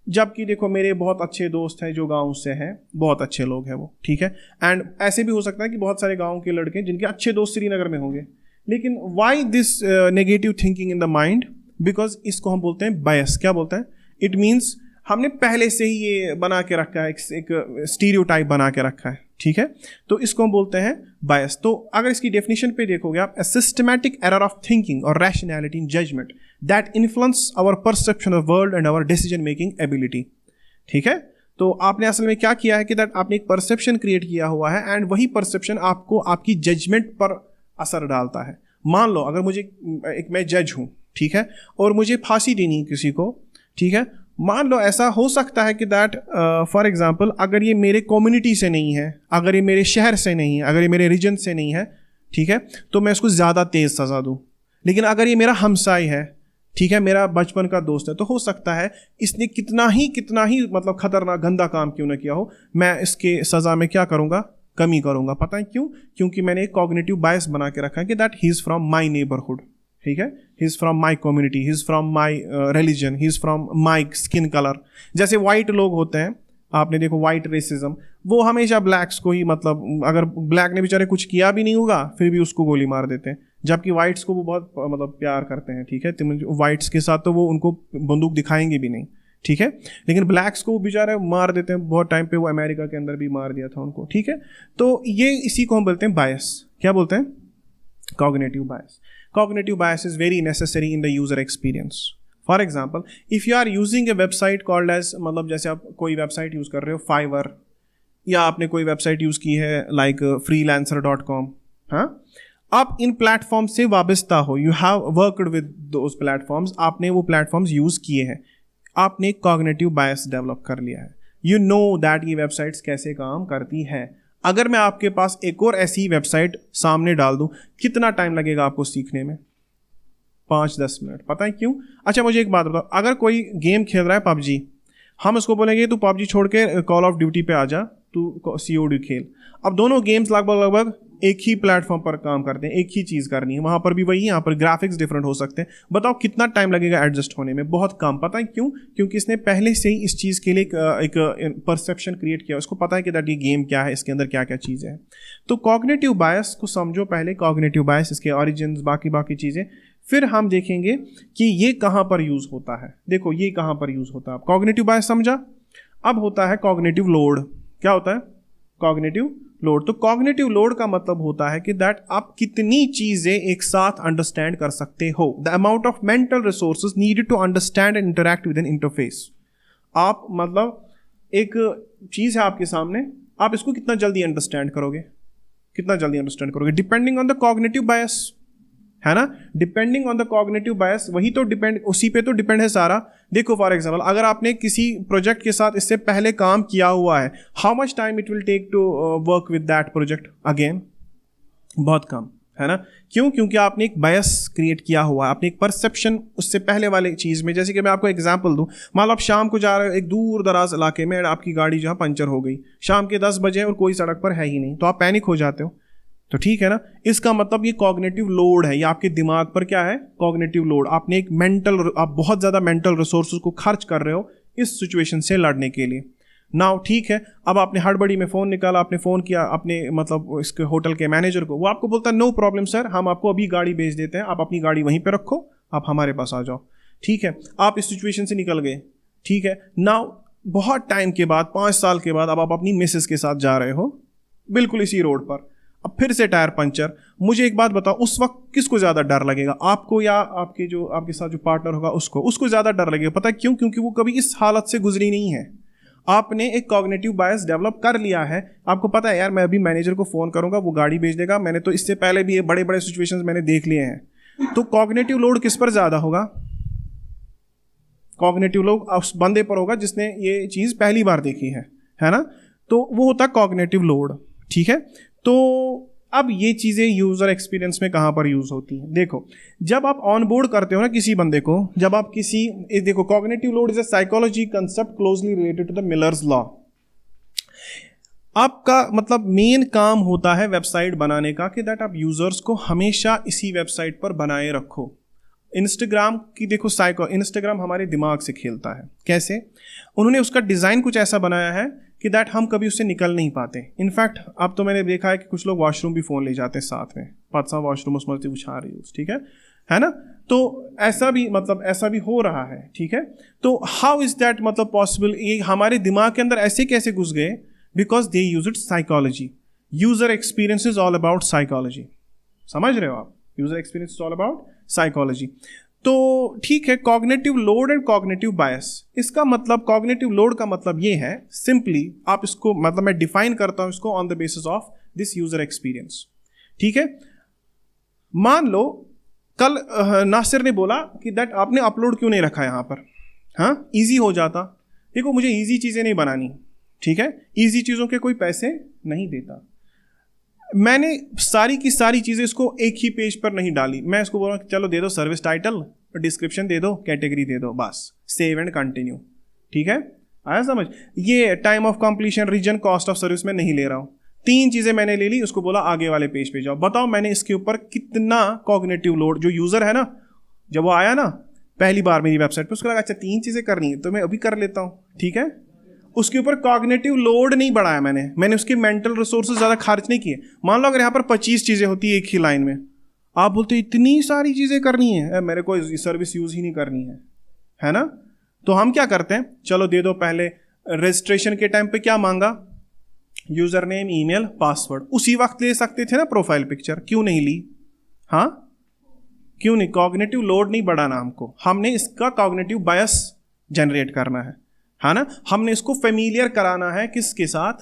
जबकि देखो मेरे बहुत अच्छे दोस्त हैं जो गांव से हैं, बहुत अच्छे लोग हैं वो, ठीक है। एंड ऐसे भी हो सकता है कि बहुत सारे गांव के लड़के जिनके अच्छे दोस्त श्रीनगर में होंगे, लेकिन why this negative thinking in the mind, because इसको हम बोलते हैं बायस। क्या बोलते हैं? इट मीन्स हमने पहले से ही ये बना के रखा है, एक स्टीरियोटाइप बना के रखा है, ठीक है। तो इसको हम बोलते हैं बायस। तो अगर इसकी डेफिनेशन पे देखोगे आप, a systematic error of thinking or rationality in judgment that influence our perception of world and our decision making ability, ठीक है। तो आपने असल में क्या किया है कि दैट आपने एक परसेप्शन क्रिएट किया हुआ है एंड वही परसेप्शन आपको आपकी जजमेंट पर असर डालता है। मान लो अगर मुझे मैं जज हूँ, ठीक है, और मुझे फांसी देनी है किसी को, ठीक है। मान लो ऐसा हो सकता है कि दैट फॉर एग्जांपल अगर ये मेरे कम्युनिटी से नहीं है, अगर ये मेरे शहर से नहीं है, अगर ये मेरे रीजन से नहीं है, ठीक है, तो मैं इसको ज़्यादा तेज़ सज़ा दूँ। लेकिन अगर ये मेरा हमसाई है, ठीक है, मेरा बचपन का दोस्त है, तो हो सकता है इसने कितना ही मतलब खतरनाक गंदा काम क्यों ना किया हो, मैं इसके सज़ा में क्या करूँगा, कमी करूँगा। पता है क्यों? क्योंकि मैंने एक कॉग्निटिव बायस बना के रखा है कि that he is from my neighbourhood, ठीक है, he is from my community, he is from my religion, he is from my skin colour. जैसे वाइट लोग होते हैं, आपने देखो वाइट रेसिज्म, वो हमेशा ब्लैक्स को ही, मतलब अगर ब्लैक ने बेचारे कुछ किया भी नहीं होगा फिर भी उसको गोली मार देते हैं, जबकि वाइट्स को वो बहुत मतलब प्यार करते हैं, ठीक है। तो वाइट्स के साथ तो वो उनको बंदूक दिखाएंगे भी नहीं, ठीक है, लेकिन ब्लैक्स को वो बेचारे मार देते हैं। बहुत टाइम पे वो अमेरिका के अंदर भी मार दिया था उनको, ठीक है। तो ये इसी को हम बोलते हैं बायस। क्या बोलते हैं? Cognitive bias. Cognitive bias is very necessary in the user experience. For example, if you are using a website called as, मतलब जैसे आप कोई वेबसाइट यूज़ कर रहे हो Fiverr, या आपने कोई वेबसाइट यूज़ की है लाइक freelancer.com, हाँ, आप इन प्लेटफॉर्म से वाबस्ता हो, you have worked with those platforms, आपने वो प्लेटफॉर्म्स यूज़ किए हैं, आपने एक कॉग्निटिव बायस डेवलप कर लिया है। यू नो दैट ये वेबसाइट्स कैसे काम करती है। अगर मैं आपके पास एक और ऐसी वेबसाइट सामने डाल दूं, कितना टाइम लगेगा आपको सीखने में? 5-10 मिनट। पता है क्यों? अच्छा मुझे एक बात बताओ, अगर कोई गेम खेल रहा है पबजी, हम उसको बोलेंगे तू पबजी छोड़ के कॉल ऑफ ड्यूटी पे आ जा, तू COD खेल। अब दोनों गेम्स लगभग एक ही प्लेटफॉर्म पर काम करते हैं, एक ही चीज़ करनी है, वहाँ पर भी वही, यहाँ पर ग्राफिक्स डिफरेंट हो सकते हैं। बताओ कितना टाइम लगेगा एडजस्ट होने में? बहुत कम। पता है क्यों? क्योंकि इसने पहले से ही इस चीज़ के लिए एक परसेप्शन क्रिएट किया, उसको पता है कि दैट ये गेम क्या है, इसके अंदर क्या क्या चीज़ें हैं। तो कॉग्निटिव बायस को समझो पहले, कॉग्निटिव बायस, इसके ऑरिजिन्स, बाकी चीज़ें, फिर हम देखेंगे कि ये कहाँ पर यूज़ होता है। देखो ये कहाँ पर यूज़ होता है। कॉग्निटिव बायस समझा। अब होता है कॉग्निटिव लोड। क्या होता है? Cognitive load. तो कॉग्निटिव लोड का मतलब होता है कि दैट आप कितनी चीजें एक साथ अंडरस्टैंड कर सकते हो, the amount of mental resources needed to understand and interact with an interface. आप मतलब एक चीज है आपके सामने, आप इसको कितना जल्दी अंडरस्टैंड करोगे, डिपेंडिंग ऑन द कॉग्निटिव बायस, है ना, डिपेंडिंग ऑन द कॉग्निटिव बायस। वही तो डिपेंड, उसी पे तो डिपेंड है सारा। देखो फॉर एग्जांपल, अगर आपने किसी प्रोजेक्ट के साथ इससे पहले काम किया हुआ है, how much time it will take to work with that project again? बहुत कम, है ना। क्यों? क्योंकि आपने एक बायस क्रिएट किया हुआ है, आपने एक परसेप्शन उससे पहले वाले चीज़ में। जैसे कि मैं आपको एग्जांपल दूं, मान लो आप शाम को जा रहे हो एक दूर दराज इलाके में, आपकी गाड़ी जो है पंचर हो गई, शाम के 10 बजे और कोई सड़क पर है ही नहीं, तो आप पैनिक हो जाते हो। तो ठीक है ना, इसका मतलब ये कॉग्निटिव लोड है, ये आपके दिमाग पर क्या है? Cognitive load. आपने एक आप बहुत ज़्यादा मेंटल रिसोर्सेज को खर्च कर रहे हो इस सिचुएशन से लड़ने के लिए। नाउ ठीक है, अब आपने हड़बड़ी में फ़ोन निकाला, आपने फ़ोन किया अपने मतलब इसके होटल के मैनेजर को, वो आपको बोलता है नो प्रॉब्लम सर, हम आपको अभी गाड़ी भेज देते हैं, आप अपनी गाड़ी वहीं पर रखो, आप हमारे पास आ जाओ। ठीक है, आप इस सिचुएशन से निकल गए। ठीक है, नाउ बहुत टाइम के बाद, 5 साल के बाद, अब आप अपनी मिसेस के साथ जा रहे हो बिल्कुल इसी रोड पर, अब फिर से टायर पंचर। मुझे एक बात बताओ, उस वक्त किसको ज़्यादा डर लगेगा, आपको या आपके साथ जो पार्टनर होगा उसको ज़्यादा डर लगेगा? पता है क्यों? क्योंकि वो कभी इस हालत से गुजरी नहीं है। आपने एक कॉग्निटिव बायस डेवलप कर लिया है, आपको पता है यार मैं अभी मैनेजर को फ़ोन करूंगा, वो गाड़ी भेज देगा, मैंने तो इससे पहले भी ये बड़े बड़े सिचुएशंस मैंने देख लिए हैं। तो कॉग्निटिव लोड किस पर ज़्यादा होगा? कॉग्निटिव लोड उस बंदे पर होगा जिसने ये चीज़ पहली बार देखी है ना। तो वो होता है कॉग्निटिव लोड। ठीक है, तो अब ये चीज़ें यूज़र एक्सपीरियंस में कहाँ पर यूज़ होती हैं? देखो, जब आप ऑन बोर्ड करते हो ना किसी बंदे को, जब आप देखो, cognitive load is a psychology concept closely related to the Miller's law. आपका मतलब मेन काम होता है वेबसाइट बनाने का कि दैट आप यूजर्स को हमेशा इसी वेबसाइट पर बनाए रखो। इंस्टाग्राम की देखो इंस्टाग्राम हमारे दिमाग से खेलता है। कैसे? उन्होंने उसका डिज़ाइन कुछ ऐसा बनाया है कि दैट हम कभी उससे निकल नहीं पाते। इनफैक्ट अब तो मैंने देखा है कि कुछ लोग वॉशरूम भी फ़ोन ले जाते हैं साथ में, 5 वॉशरूम उसमें उछा रही ठीक है ना? तो ऐसा भी हो रहा है, ठीक है? तो हाउ इज़ दैट मतलब पॉसिबल? ये हमारे दिमाग के अंदर ऐसे कैसे घुस गए? Because they use it psychology. User experience is all about psychology. समझ रहे हो आप? User experience is all about psychology. तो ठीक है, कॉग्निटिव लोड एंड कॉग्निटिव बायस। इसका मतलब, कॉग्निटिव लोड का मतलब ये है, सिंपली आप इसको मतलब मैं डिफाइन करता हूं इसको on the basis of this user experience. ठीक है, मान लो कल नासिर ने बोला कि दैट आपने अपलोड क्यों नहीं रखा यहां पर? हाँ, इजी हो जाता। देखो, मुझे इजी चीजें नहीं बनानी, ठीक है? इजी चीजों के कोई पैसे नहीं देता। मैंने सारी की सारी चीजें इसको एक ही पेज पर नहीं डाली। मैं इसको बोल रहा हूँ चलो दे दो सर्विस टाइटल, डिस्क्रिप्शन दे दो, कैटेगरी दे दो, बस सेव एंड कंटिन्यू। ठीक है, आया समझ? ये time of completion, region, cost of service में नहीं ले रहा हूँ। 3 चीजें मैंने ले ली, उसको बोला आगे वाले पेज पे जाओ। बताओ मैंने इसके ऊपर कितना कॉग्निटिव लोड, जो यूजर है ना, जब वो आया ना पहली बार मेरी वेबसाइट पे, उसको लगा अच्छा 3 चीजें करनी है तो मैं अभी कर लेता हूँ। ठीक है, उसके ऊपर कॉग्निटिव लोड नहीं बढ़ाया मैंने उसकी मेंटल रिसोर्सेज ज़्यादा खर्च नहीं किए। मान लो अगर यहाँ पर 25 चीज़ें होती है एक ही लाइन में, आप बोलते इतनी सारी चीज़ें करनी है, मेरे को सर्विस यूज़ ही नहीं करनी है ना? तो हम क्या करते हैं, चलो दे दो पहले रजिस्ट्रेशन के टाइम पे क्या मांगा, यूज़र नेम, ईमेल, पासवर्ड। उसी वक्त ले सकते थे ना प्रोफाइल पिक्चर, क्यों नहीं ली? हाँ, क्यों नहीं? कॉग्निटिव लोड नहीं बढ़ाना हमने इसका कॉग्निटिव बायस जनरेट करना है ना? हमने इसको फेमिलियर कराना है किसके साथ?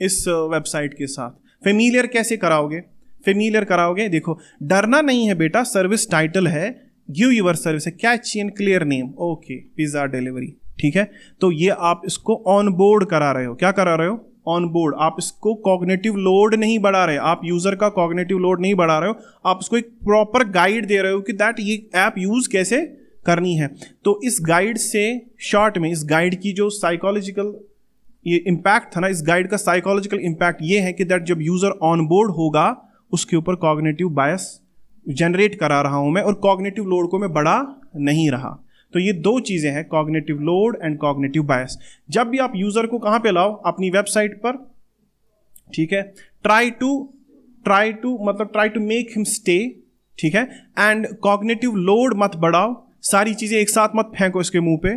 इस वेबसाइट के साथ। फेमिलियर कैसे कराओगे? फेमिलियर कराओगे, देखो डरना नहीं है बेटा, सर्विस टाइटल है, give your service, catchy and clear name, okay, pizza delivery. ठीक है, तो ये आप इसको ऑन बोर्ड करा रहे हो। क्या करा रहे हो? On board. आप इसको कॉग्निटिव लोड नहीं बढ़ा रहे, आप यूजर का कॉग्निटिव लोड नहीं बढ़ा रहे हो, आप उसको एक प्रॉपर गाइड दे रहे हो कि दैट ये ऐप यूज कैसे करनी है। तो इस गाइड से, शॉर्ट में, इस गाइड की जो साइकोलॉजिकल ये इम्पैक्ट था ना, इस गाइड का साइकोलॉजिकल इम्पैक्ट ये है कि दैट जब यूजर ऑन बोर्ड होगा उसके ऊपर कॉग्निटिव बायस जनरेट करा रहा हूं मैं, और कॉग्निटिव लोड को मैं बढ़ा नहीं रहा। तो ये 2 चीजें हैं, कॉग्निटिव लोड एंड कॉग्निटिव बायस। जब भी आप यूजर को कहां पे लाओ? अपनी वेबसाइट पर। ठीक है, try to make him stay. ठीक है, एंड कॉग्निटिव लोड मत बढ़ाओ, सारी चीजें एक साथ मत फेंको इसके मुंह पे,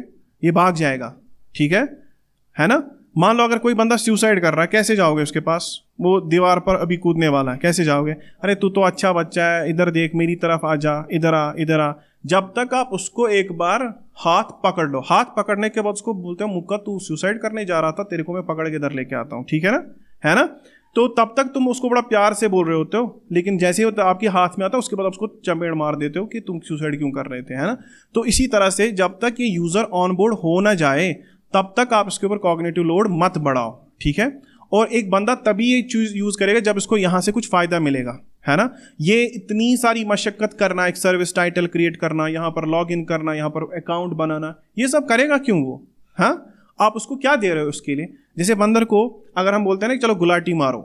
ये भाग जाएगा। ठीक है ना? मान लो अगर कोई बंदा सुसाइड कर रहा है, कैसे जाओगे उसके पास? वो दीवार पर अभी कूदने वाला है, कैसे जाओगे? अरे तू तो अच्छा बच्चा है, इधर देख, मेरी तरफ आ जा, इधर आ। जब तक आप उसको एक बार हाथ पकड़ लो, हाथ पकड़ने के बाद उसको बोलते हो मुक्का तू सुसाइड करने जा रहा था, तेरे को मैं पकड़ के इधर लेके आता हूँ। ठीक है ना? तो तब तक तुम उसको बड़ा प्यार से बोल रहे होते हो, लेकिन जैसे ही आपके हाथ में आता है उसके बाद उसको चपेड़ मार देते हो कि तुम सुसाइड क्यों कर रहे थे, है ना? तो इसी तरह से जब तक ये यूजर ऑन बोर्ड हो ना जाए तब तक आप इसके ऊपर कॉग्निटिव लोड मत बढ़ाओ। ठीक है, और एक बंदा तभी ये चीज यूज करेगा जब इसको यहां से कुछ फायदा मिलेगा, है ना? ये इतनी सारी मशक्कत करना, एक सर्विस टाइटल क्रिएट करना, यहाँ पर लॉग इन करना, यहाँ पर अकाउंट बनाना, ये सब करेगा क्यों वो? हाँ, आप उसको क्या दे रहे हो उसके लिए? जैसे बंदर को अगर हम बोलते हैं ना चलो गुलाटी मारो,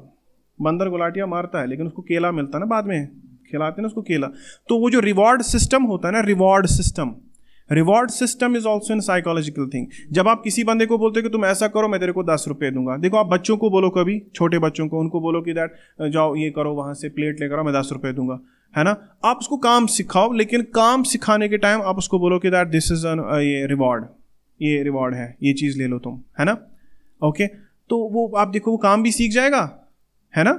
बंदर गुलाटियां मारता है, लेकिन उसको केला मिलता है ना, बाद में खिलाते हैं ना उसको केला। तो वो जो रिवॉर्ड सिस्टम होता है ना, reward system is also in psychological thing. जब आप किसी बंदे को बोलते हो कि तुम ऐसा करो, मैं तेरे को 10 रुपये दूंगा। देखो, आप बच्चों को बोलो, कभी छोटे बच्चों को, उनको बोलो कि दैट जाओ ये करो, वहां से प्लेट लेकर आओ, मैं 10 रुपये दूंगा, है ना? आप उसको काम सिखाओ, लेकिन काम सिखाने के टाइम आप उसको बोलो कि दैट दिस इज ये रिवॉर्ड है, ये चीज ले लो तुम, है ना? ओके, तो वो आप देखो वो काम भी सीख जाएगा, है ना?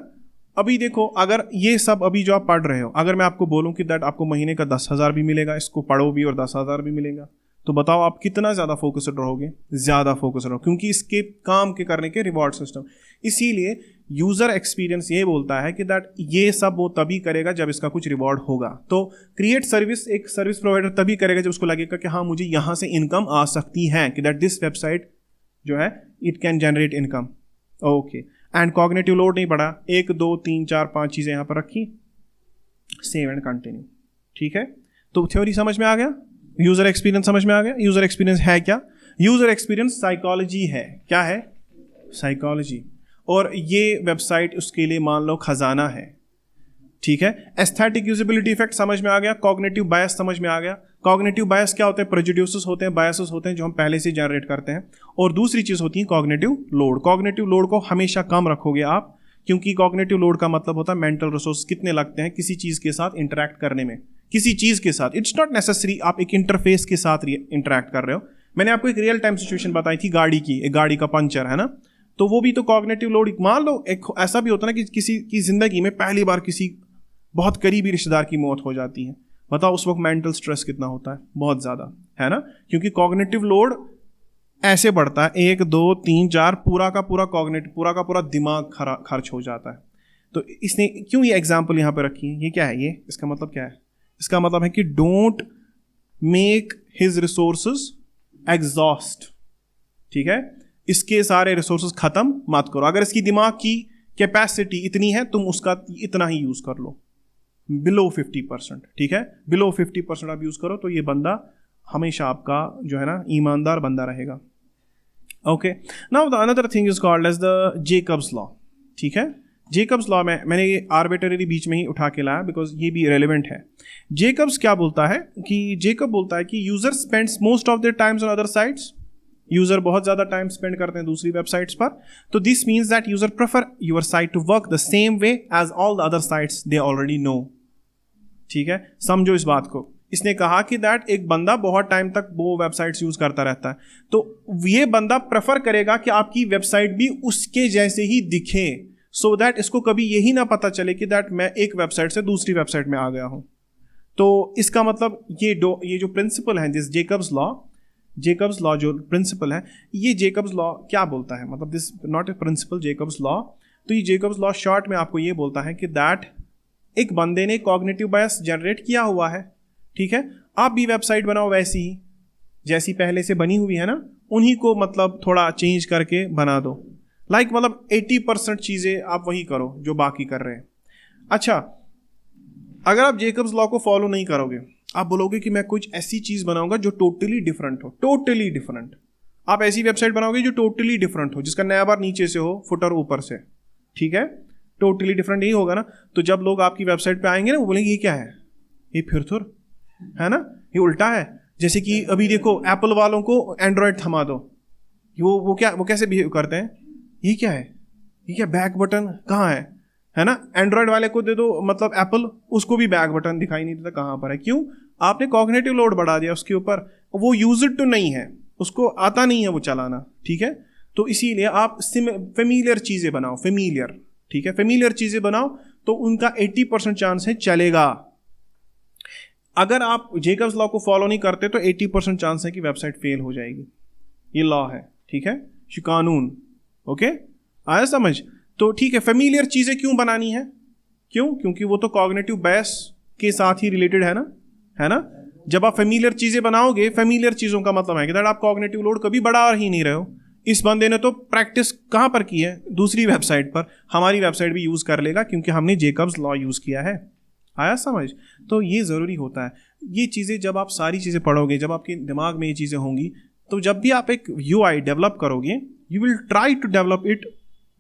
अभी देखो, अगर ये सब अभी जो आप पढ़ रहे हो, अगर मैं आपको बोलूं कि दैट आपको महीने का 10,000 भी मिलेगा, इसको पढ़ो भी और 10,000 भी मिलेगा, तो बताओ आप कितना ज़्यादा फोकस्ड रहोगे? ज़्यादा फोकस्ड रहो, क्योंकि इसके काम के करने के रिवॉर्ड सिस्टम। इसीलिए यूज़र एक्सपीरियंस ये बोलता है कि दैट ये सब वो तभी करेगा जब इसका कुछ रिवॉर्ड होगा। तो क्रिएट सर्विस एक सर्विस प्रोवाइडर तभी करेगा जब उसको लगेगा कि हाँ मुझे यहाँ से इनकम आ सकती है, कि दैट दिस वेबसाइट जो है it can generate income. Okay, and cognitive load नहीं बढ़ा, 1 2 3 4 5 चीज़ें यहाँ पर रखी, सेव एंड कंटिन्यू। ठीक है, तो थ्योरी समझ में आ गया, यूजर एक्सपीरियंस समझ में आ गया। यूजर एक्सपीरियंस है क्या? यूजर एक्सपीरियंस साइकोलॉजी है। क्या है? साइकोलॉजी। और ये वेबसाइट उसके लिए मान लो खजाना है, ठीक है। एस्थेटिक यूजेबिलिटी इफेक्ट समझ में आ गया, कॉग्निटिव बायस समझ में आ गया। कॉग्निटिव बायस क्या होते हैं? प्रेजुडिसेस होते हैं, बायसेस होते हैं जो हम पहले से जनरेट करते हैं। और दूसरी चीज होती है कॉग्निटिव लोड। कॉग्निटिव लोड को हमेशा कम रखोगे आप, क्योंकि कॉग्निटिव लोड का मतलब होता है मेंटल रिसोर्स कितने लगते हैं किसी चीज के साथ इंटरेक्ट करने में, किसी चीज के साथ। इट्स नॉट नेसेसरी आप एक इंटरफेस के साथ इंटरेक्ट कर रहे हो। मैंने आपको एक रियल टाइम सिचुएशन बताई थी गाड़ी की, एक गाड़ी का पंचर है ना, तो वो भी तो कॉग्निटिव लोड। मान लो एक ऐसा भी होता है ना कि किसी की जिंदगी में पहली बार किसी बहुत करीबी रिश्तेदार की मौत हो जाती है, बताओ उस वक्त मेंटल स्ट्रेस कितना होता है? बहुत ज़्यादा, है ना, क्योंकि कॉग्निटिव लोड ऐसे बढ़ता है, 1 2 3 4 पूरा का पूरा दिमाग खर्च हो जाता है। तो इसने क्यों ये एग्जाम्पल यहाँ पे रखी है? ये क्या है? ये इसका मतलब क्या है? इसका मतलब है कि don't make his resources exhaust, ठीक है, इसके सारे रिसोर्सेज खत्म मत करो। अगर इसकी दिमाग की कैपेसिटी इतनी है, तुम उसका इतना ही यूज कर लो, बिलो 50%, ठीक है, बिलो 50% आप यूज करो, तो ये बंदा हमेशा आपका जो है ना ईमानदार बंदा रहेगा। Okay, now the another thing is called as the Jacob's law, ठीक है। जेकब्स लॉ में मैंने ये आर्बिट्रेरी बीच में ही उठा के लाया बिकॉज ये भी रेलिवेंट है। जेकब्स क्या बोलता है कि जेकब बोलता है कि user spends most of their times on other sites, user बहुत ज्यादा टाइम स्पेंड करते हैं दूसरी वेबसाइट्स पर, तो this means that user prefer your site to work the same way as all the other sites they already know, ठीक है। समझो इस बात को। इसने कहा कि दैट एक बंदा बहुत टाइम तक वो वेबसाइट्स यूज करता रहता है, तो ये बंदा प्रेफर करेगा कि आपकी वेबसाइट भी उसके जैसे ही दिखे, सो दैट इसको कभी यही ना पता चले कि दैट मैं एक वेबसाइट से दूसरी वेबसाइट में आ गया हूं। तो इसका मतलब ये जो प्रिंसिपल है दिस जेकब्स लॉ जो प्रिंसिपल है, ये जेकब्स लॉ क्या बोलता है? मतलब this not a principle, Jacob's law. तो ये जेकब्स लॉ शॉर्ट में आपको ये बोलता है कि दैट एक बंदे ने कॉग्निटिव बायस जनरेट किया हुआ है, ठीक है, आप भी वेबसाइट बनाओ वैसी ही जैसी पहले से बनी हुई है ना, उन्हीं को मतलब थोड़ा चेंज करके बना दो। मतलब 80% चीजें आप वही करो जो बाकी कर रहे हैं। अच्छा, अगर आप जेकब्स लॉ को फॉलो नहीं करोगे, आप बोलोगे कि मैं कुछ ऐसी चीज बनाऊंगा जो टोटली डिफरेंट हो, टोटली डिफरेंट, आप ऐसी वेबसाइट बनाओगे जो टोटली डिफरेंट हो, जिसका नया बार नीचे से हो, फुटर ऊपर से, ठीक है, टोटली डिफरेंट यही होगा ना। तो जब लोग आपकी वेबसाइट पे आएंगे ना, वो बोलेंगे ये क्या है, ये फिरथुर है ना, ये उल्टा है। जैसे कि अभी देखो एप्पल वालों को एंड्रॉयड थमा दो, वो कैसे बिहेव करते हैं, ये क्या है, ये क्या बैक बटन कहाँ है ना। एंड्रॉयड वाले को दे दो मतलब एप्पल, उसको भी बैक बटन दिखाई नहीं देता कहाँ पर है। क्यों? आपने कॉग्निटिव लोड बढ़ा दिया उसके ऊपर, वो यूज्ड टू नहीं है, उसको आता नहीं है वो चलाना, ठीक है। तो इसीलिए आप फेमिलियर चीजें बनाओ, फेमिलियर, ठीक है, फेमिलियर चीजें बनाओ तो उनका 80% चांस है चलेगा। अगर आप जेकब्स लॉ को फॉलो नहीं करते तो 80% चांस है कि वेबसाइट फेल हो जाएगी। ये लॉ है, ठीक है, कानून। ओके, आया समझ? तो ठीक है, फेमिलियर चीजें क्यों बनानी है? क्यों? क्योंकि वो तो कॉग्निटिव बायस के साथ ही रिलेटेड है ना। जब आप फेमिलियर चीजें बनाओगे, फेमिलियर चीजों का मतलब है कि दैट आप कॉग्निटिव लोड कभी बढ़ा ही नहीं रहे हो। इस बंदे ने तो प्रैक्टिस कहाँ पर की है? दूसरी वेबसाइट पर। हमारी वेबसाइट भी यूज कर लेगा क्योंकि हमने जेकब्स लॉ यूज किया है। आया समझ? तो ये जरूरी होता है। ये चीजें जब आप सारी चीजें पढ़ोगे, जब आपके दिमाग में ये चीजें होंगी, तो जब भी आप एक यूआई डेवलप करोगे, you will try to develop it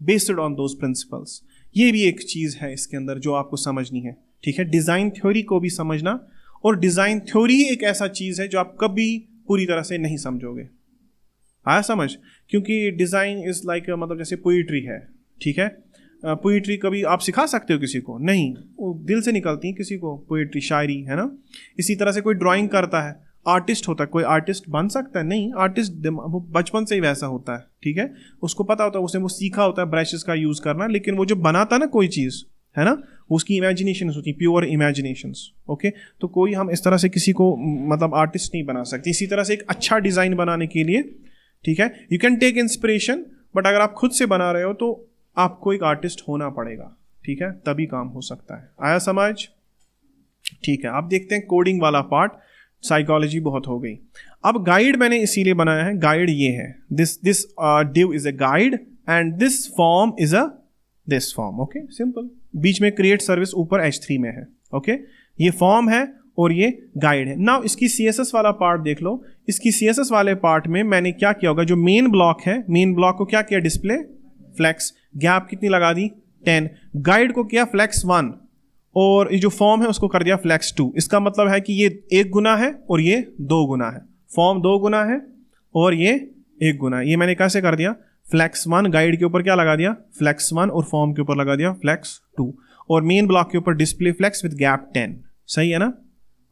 based on those principles. ये भी एक चीज है इसके अंदर जो आपको समझनी है, ठीक है। डिजाइन थ्योरी को भी समझना, और डिजाइन थ्योरी एक ऐसा चीज है जो आप कभी पूरी तरह से नहीं समझोगे। आया समझ? क्योंकि डिजाइन इज लाइक मतलब जैसे पोइट्री है, ठीक है। पोइट्री कभी आप सिखा सकते हो किसी को? नहीं, वो दिल से निकलती है किसी को पोइट्री, शायरी, है ना। इसी तरह से कोई ड्राइंग करता है, आर्टिस्ट होता है, कोई आर्टिस्ट बन सकता है? नहीं, आर्टिस्ट वो बचपन से ही वैसा होता है, ठीक है। उसको पता होता है, उसने वो सीखा होता है ब्रशेस का यूज करना, लेकिन वो जो बनाता है ना कोई चीज, है ना, उसकी इमेजिनेशन होती है, प्योर इमेजिनेशंस। ओके, तो कोई हम इस तरह से किसी को मतलब आर्टिस्ट नहीं बना सकते। इसी तरह से एक अच्छा डिजाइन बनाने के लिए, ठीक है, you can take inspiration, but अगर आप खुद से बना रहे हो तो आपको एक आर्टिस्ट होना पड़ेगा, ठीक है, तभी काम हो सकता है। आया समझ? ठीक है, अब देखते हैं कोडिंग वाला पार्ट। साइकोलॉजी बहुत हो गई। अब गाइड मैंने इसीलिए बनाया है, गाइड ये है, this div is a guide and this form is a this form. Okay, simple. बीच में क्रिएट सर्विस ऊपर H3 में है। ओके, ये फॉर्म है और ये गाइड है। नाउ इसकी CSS वाला पार्ट देख लो। इसकी CSS वाले पार्ट में मैंने क्या किया होगा, जो मेन ब्लॉक है, मेन ब्लॉक को क्या किया, डिस्प्ले फ्लेक्स, गैप कितनी लगा दी 10, गाइड को किया फ्लेक्स 1 और ये जो फॉर्म है उसको कर दिया फ्लेक्स 2। इसका मतलब है कि ये 1 गुना है और ये 2 गुना है, फॉर्म 2 गुना है और ये 1 गुना है। ये मैंने कैसे कर दिया, फ्लेक्स 1 गाइड के ऊपर क्या लगा दिया फ्लेक्स 1 और फॉर्म के ऊपर लगा दिया फ्लेक्स 2 और मेन ब्लॉक के ऊपर डिस्प्ले फ्लेक्स विद गैप 10। सही है ना?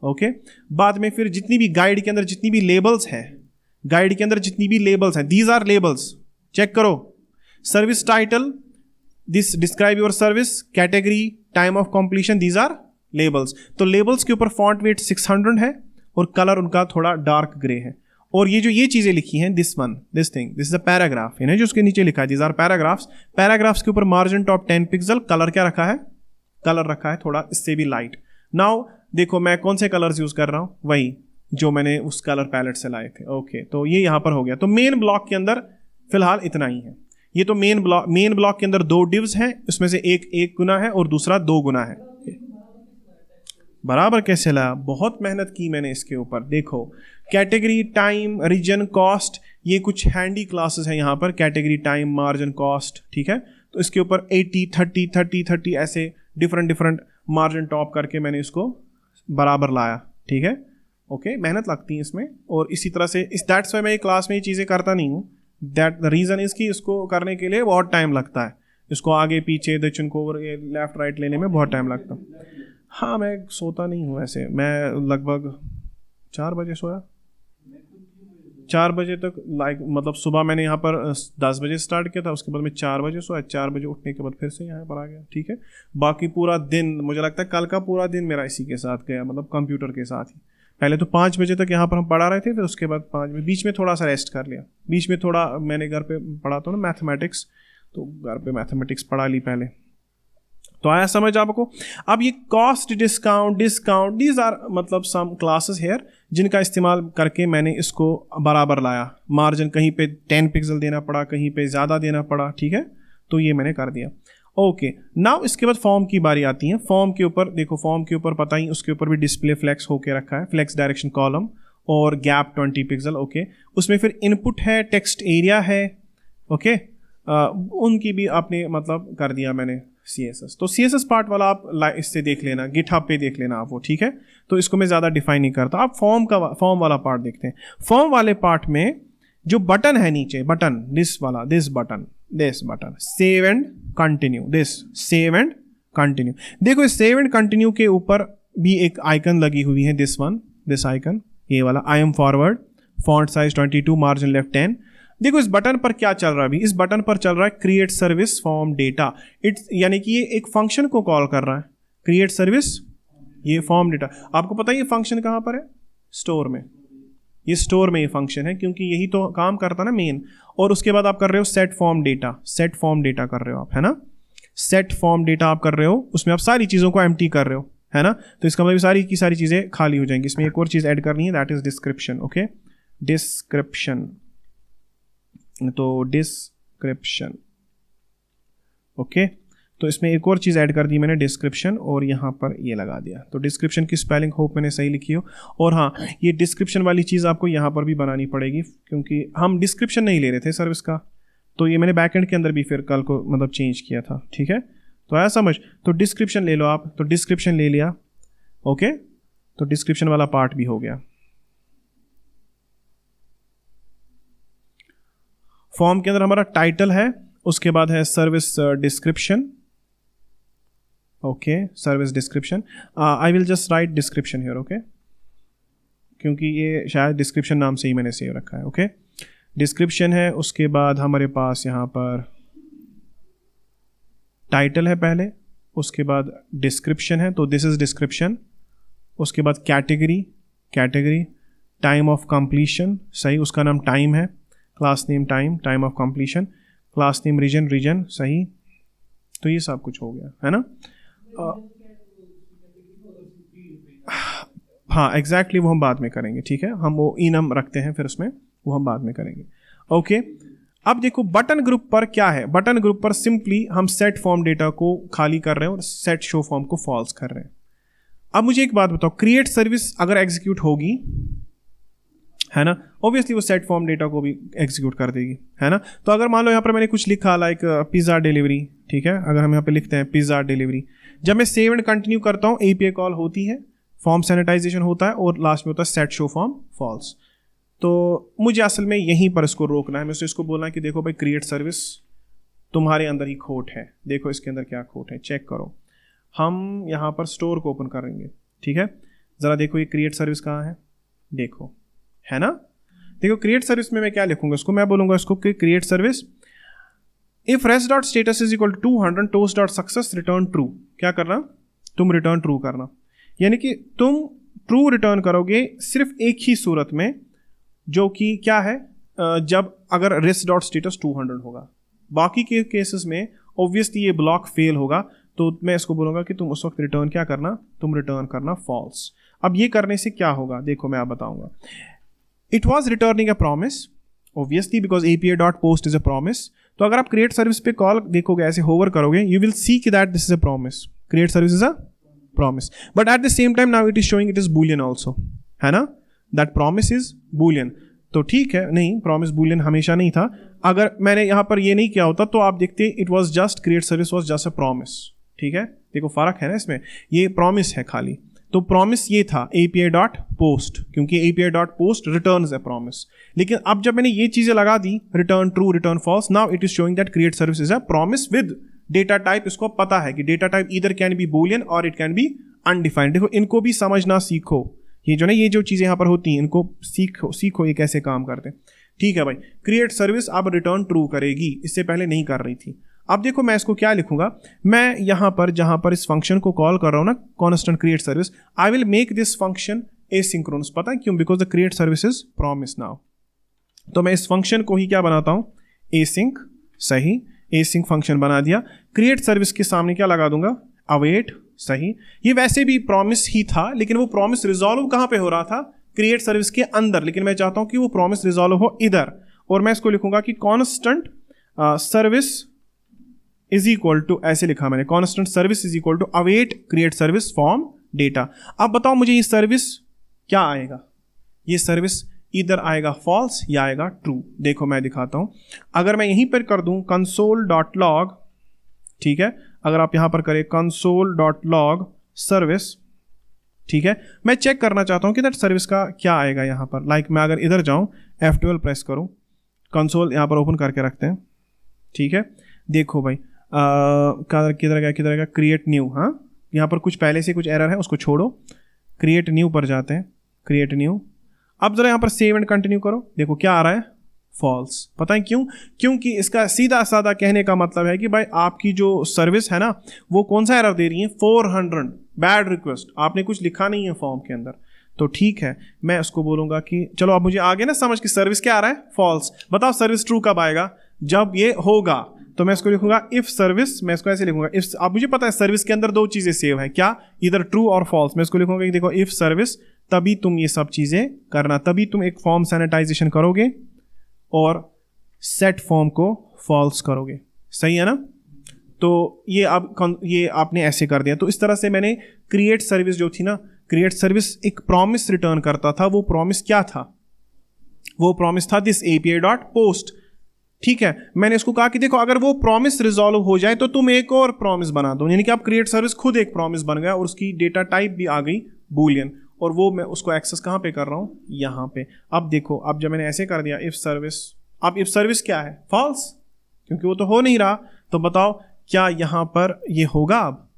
ओके। बाद में फिर जितनी भी गाइड के अंदर जितनी भी लेबल्स हैं, गाइड के अंदर जितनी भी लेबल्स हैं, दीज आर लेबल्स, चेक करो। Service title, this describe your service, category, time of completion, these are labels. तो लेबल्स के ऊपर फॉन्ट वेट 600 है और कलर उनका थोड़ा डार्क ग्रे है। और ये जो ये चीजें लिखी हैं, this one, this thing, this is a paragraph, है ना, जो उसके नीचे लिखा है, दीज आर पैराग्राफ्स। पैराग्राफ्स के ऊपर मार्जिन टॉप 10 पिक्सल, कलर क्या रखा है, कलर रखा है थोड़ा इससे भी लाइट। नाउ देखो मैं कौन से कलर्स यूज कर रहा हूं, वही जो मैंने उस कलर पैलेट से लाए थे। ओके, तो ये यहां पर हो गया। तो मेन ब्लॉक के अंदर फिलहाल इतना ही है। ये तो मेन ब्लॉक के अंदर 2 डिव्स हैं, उसमें से एक 1 गुना है और दूसरा 2 गुना है। बराबर कैसे लाया, बहुत मेहनत की मैंने इसके ऊपर। देखो कैटेगरी, टाइम, रीजन, कॉस्ट, ये कुछ हैंडी क्लासेस हैं यहाँ पर, कैटेगरी, टाइम, मार्जिन, कॉस्ट, ठीक है। तो इसके ऊपर 80, 30, 30, 30 ऐसे डिफरेंट मार्जिन टॉप करके मैंने इसको बराबर लाया, ठीक है। ओके, मेहनत लगती है इसमें, और इसी तरह से दैट्स वाई मैं क्लास में ये चीज़ें करता नहीं हूँ। दैट द रीज़न इज़ कि इसको करने के लिए बहुत टाइम लगता है, इसको आगे पीछे दक्षिण को लेफ्ट राइट लेने में बहुत टाइम लगता है। हाँ, मैं सोता नहीं हूँ ऐसे, मैं लगभग 4 बजे सोया, 4 बजे तक, लाइक मतलब सुबह मैंने यहाँ पर 10 बजे स्टार्ट किया था, उसके बाद मैं 4 बजे सोया, 4 बजे उठने के बाद फिर से यहाँ पर आ गया, ठीक है। बाकी पूरा दिन मुझे लगता है कल का पूरा दिन मेरा इसी के साथ गया, मतलब कंप्यूटर के साथ ही। पहले तो 5 बजे तक यहाँ पर हम पढ़ा रहे थे, फिर उसके बाद 5 बजे बीच में थोड़ा सा रेस्ट कर लिया, बीच में थोड़ा मैंने घर पे पढ़ाता हूँ ना मैथमेटिक्स, तो घर पे मैथमेटिक्स पढ़ा ली पहले। तो आया समझ आपको? अब ये कॉस्ट, डिस्काउंट, दीज आर मतलब सम क्लासेस हेयर जिनका इस्तेमाल करके मैंने इसको बराबर लाया। मार्जिन कहीं पे 10 पिक्सल देना पड़ा, कहीं पे ज़्यादा देना पड़ा, ठीक है। तो ये मैंने कर दिया। ओके, नाउ इसके बाद फॉर्म की बारी आती है। फॉर्म के ऊपर देखो, फॉर्म के ऊपर पता ही उसके ऊपर भी डिस्प्ले फ्लेक्स होके रखा है, फ्लेक्स डायरेक्शन कॉलम और गैप 20 पिक्सल। ओके, उसमें फिर इनपुट है, टेक्स्ट एरिया है, ओके, उनकी भी आपने मतलब कर दिया मैंने CSS। तो CSS पार्ट वाला आप इससे देख लेना, गिटहब पे देख लेना आप वो, ठीक है। तो इसको मैं ज़्यादा डिफाइन नहीं करता। आप फॉर्म वाला पार्ट देखते हैं। फॉर्म वाले पार्ट में जो बटन है नीचे, button this button, save and continue, save and continue. देखो इस सेव एंड कंटिन्यू के ऊपर भी एक आइकन लगी हुई है, दिस आइकन, ये वाला, I am forward, font size 22, margin left 10। देखो इस बटन पर क्या चल रहा है अभी, इस बटन पर चल रहा है create service form data. It's यानी कि ये एक फंक्शन को कॉल कर रहा है, क्रिएट सर्विस, ये फॉर्म डेटा। आपको पता है ये फंक्शन कहाँ पर है, स्टोर में। ये स्टोर में ये फंक्शन है, क्योंकि यही तो काम करता है ना मेन। और उसके बाद आप कर रहे हो सेट फॉर्म डेटा कर रहे हो आप, है ना। सेट फॉर्म डेटा आप कर रहे हो, उसमें आप सारी चीज़ों को एम्प्टी कर रहे हो, है ना। तो इसका मतलब सारी की सारी चीज़ें खाली हो जाएंगी। इसमें एक और चीज़ ऐड करनी है, that is description. Okay, description, तो डिस्क्रिप्शन, ओके। तो इसमें एक और चीज़ ऐड कर दी मैंने, डिस्क्रिप्शन, और यहाँ पर ये लगा दिया। तो डिस्क्रिप्शन की स्पेलिंग होप मैंने सही लिखी हो। और हाँ, ये डिस्क्रिप्शन वाली चीज़ आपको यहाँ पर भी बनानी पड़ेगी, क्योंकि हम डिस्क्रिप्शन नहीं ले रहे थे सर्विस का, तो ये मैंने बैकएंड के अंदर भी फिर कल को मतलब चेंज किया था, ठीक है। तो आया समझ? तो डिस्क्रिप्शन ले लो आप, तो डिस्क्रिप्शन ले लिया, ओके। तो डिस्क्रिप्शन वाला पार्ट भी हो गया। फॉर्म के अंदर हमारा टाइटल है, उसके बाद है service description, okay, service description. I will just right description here, okay, क्योंकि ये शायद डिस्क्रिप्शन नाम से ही मैंने सेव रखा है, ओके। डिस्क्रिप्शन है, उसके बाद हमारे पास यहाँ पर टाइटल है पहले, उसके बाद डिस्क्रिप्शन है, तो दिस इज डिस्क्रिप्शन। उसके बाद कैटेगरी, टाइम ऑफ कंप्लीशन, सही, उसका नाम टाइम है। Class name time of completion. Class name reason, सही। तो ये सब कुछ हो गया, है ना। हाँ एग्जैक्टली, वो हम बाद में करेंगे, ठीक है। हम वो इनम रखते हैं फिर उसमें, वो हम बाद में करेंगे, ओके। अब देखो बटन ग्रुप पर क्या है। बटन ग्रुप पर सिंपली हम सेट फॉर्म डेटा को खाली कर रहे हैं और सेट शो फॉर्म को फॉल्स कर रहे हैं। अब मुझे एक बात बताओ, क्रिएट सर्विस अगर एग्जीक्यूट होगी है ना, ऑब्वियसली वो सेट फॉर्म डेटा को भी एग्जीक्यूट कर देगी, है ना। तो अगर मान लो यहाँ पर मैंने कुछ लिखा लाइक पिज़्ज़ा डिलीवरी, ठीक है, अगर हम यहाँ पे लिखते हैं पिज़्ज़ा डिलीवरी, जब मैं सेव एंड कंटिन्यू करता हूँ API कॉल होती है, फॉर्म सैनिटाइजेशन होता है और लास्ट में होता है सेट शो फॉर्म फॉल्स। तो मुझे असल में यहीं पर इसको रोकना है, मुझे इसको बोलना है कि देखो भाई क्रिएट सर्विस तुम्हारे अंदर ही खोट है, देखो इसके अंदर क्या खोट है, चेक करो। हम यहाँ पर स्टोर को ओपन करेंगे, ठीक है, ज़रा देखो ये क्रिएट सर्विस कहाँ है, देखो, है ना। देखो क्रिएट सर्विस में मैं क्या लिखूंगा इसको, मैं बोलूंगा इसको कि create service if rest dot status is equal to 200 toast dot success return true. क्या करना, तुम रिटर्न ट्रू करना, यानी कि तुम ट्रू रिटर्न करोगे सिर्फ एक ही सूरत में, जो कि क्या है, जब अगर रेस्ट डॉट स्टेटस 200 होगा। बाकी के केसेस में ऑब्वियसली ये ब्लॉक फेल होगा, तो मैं इसको बोलूंगा कि तुम उस वक्त रिटर्न क्या करना, तुम रिटर्न करना फॉल्स। अब ये करने से क्या होगा, देखो मैं आप बताऊंगा। It was returning a promise, obviously because API dot post is a promise. तो अगर आप क्रिएट सर्विस पे कॉल देखोगे, ऐसे होवर करोगे, यू विल सी कि that this is a promise, create service is a promise, but at the same time now it is showing it is Boolean also, है ना, दैट प्रॉमिस इज बूलियन। तो ठीक है, नहीं promise Boolean हमेशा नहीं था। अगर मैंने यहाँ पर ये नहीं किया होता तो आप देखते it was just create service was just a promise, ठीक है, देखो फर्क है ना इसमें, ये प्रॉमिस है खाली, तो प्रॉमिस ये था API डॉट पोस्ट, क्योंकि API dot post returns a promise. लेकिन अब जब मैंने ये चीजें लगा दी, return true, return false, now it is showing that create service is a promise with data type. इसको पता है कि data type either can be boolean और इट कैन बी अनडिफाइंड। देखो इनको भी समझना सीखो, ये जो ना ये जो चीजें यहाँ पर होती हैं इनको सीखो ये कैसे काम करते हैं, ठीक है भाई। क्रिएट सर्विस अब रिटर्न ट्रू करेगी, इससे पहले नहीं कर रही थी। अब देखो मैं इसको क्या लिखूंगा, मैं यहाँ पर जहाँ पर इस फंक्शन को कॉल कर रहा हूँ ना, constant create service, I will make this function asynchronous. पता है क्यों, because the create service is promise now. तो मैं इस फंक्शन को ही क्या बनाता हूँ, एसिंक, सही, एसिंक फंक्शन बना दिया। क्रिएट सर्विस के सामने क्या लगा दूंगा, अवेट, सही। ये वैसे भी प्रॉमिस ही था, लेकिन वो प्रॉमिस रिजॉल्व कहाँ पे हो रहा था, क्रिएट सर्विस के अंदर, लेकिन मैं चाहता हूँ कि वो प्रॉमिस रिजॉल्व हो इधर। और मैं इसको लिखूंगा कि constant service is equal to, ऐसे लिखा मैंने, constant service is equal to await create service from data. अब बताओ मुझे ये सर्विस क्या आएगा, ये सर्विस इधर आएगा फॉल्स या आएगा ट्रू। देखो मैं दिखाता हूं, अगर मैं यहीं पर कर दूं कंसोल डॉट लॉग, ठीक है, अगर आप यहां पर करें कंसोल डॉट लॉग सर्विस, ठीक है, मैं चेक करना चाहता हूं कि दैट सर्विस का क्या आएगा यहां पर। लाइक मैं अगर इधर जाऊं, F12 प्रेस करूं, कंसोल यहां पर ओपन करके रखते हैं, ठीक है, देखो भाई किधर गया, क्रिएट न्यू, हाँ यहाँ पर कुछ पहले से कुछ एरर है, उसको छोड़ो, क्रिएट न्यू पर जाते हैं, क्रिएट न्यू। अब जरा यहाँ पर सेव एंड कंटिन्यू करो, देखो क्या आ रहा है, फॉल्स। पता है क्यों, क्योंकि इसका सीधा साधा कहने का मतलब है कि भाई आपकी जो सर्विस है ना, वो कौन सा एरर दे रही है, 400 बैड रिक्वेस्ट, आपने कुछ लिखा नहीं है फॉर्म के अंदर। तो ठीक है, मैं उसको बोलूंगा कि चलो अब मुझे आगे ना समझ कि सर्विस क्या आ रहा है, फॉल्स। बताओ सर्विस ट्रू कब आएगा, जब ये होगा। तो मैं इसको लिखूंगा इफ सर्विस, मैं इसको ऐसे लिखूंगा इफ, अब मुझे पता है सर्विस के अंदर दो चीजें सेव है, क्या, इधर ट्रू और फॉल्स। मैं इसको लिखूंगा कि देखो इफ सर्विस, तभी तुम ये सब चीजें करना, तभी तुम एक फॉर्म सैनिटाइजेशन करोगे और सेट फॉर्म को फॉल्स करोगे, सही है ना। तो ये अब ये आपने ऐसे कर दिया। तो इस तरह से मैंने क्रिएट सर्विस जो थी ना, क्रिएट सर्विस एक प्रॉमिस रिटर्न करता था। वो प्रॉमिस क्या था, वो प्रॉमिस था दिस API डॉट पोस्ट, ठीक है। मैंने इसको कहा कि देखो अगर वो प्रॉमिस रिजॉल्व हो जाए तो तुम एक और प्रॉमिस बना दो, यानी कि अब क्रिएट सर्विस खुद एक प्रॉमिस बन गया और उसकी डेटा टाइप भी आ गई बूलियन, और वो मैं उसको एक्सेस कहाँ पे कर रहा हूँ, यहाँ पे। अब देखो, अब जब मैंने ऐसे कर दिया इफ सर्विस, अब इफ सर्विस क्या है, फॉल्स, क्योंकि वो तो हो नहीं रहा। तो बताओ क्या यहाँ पर ये होगा, अब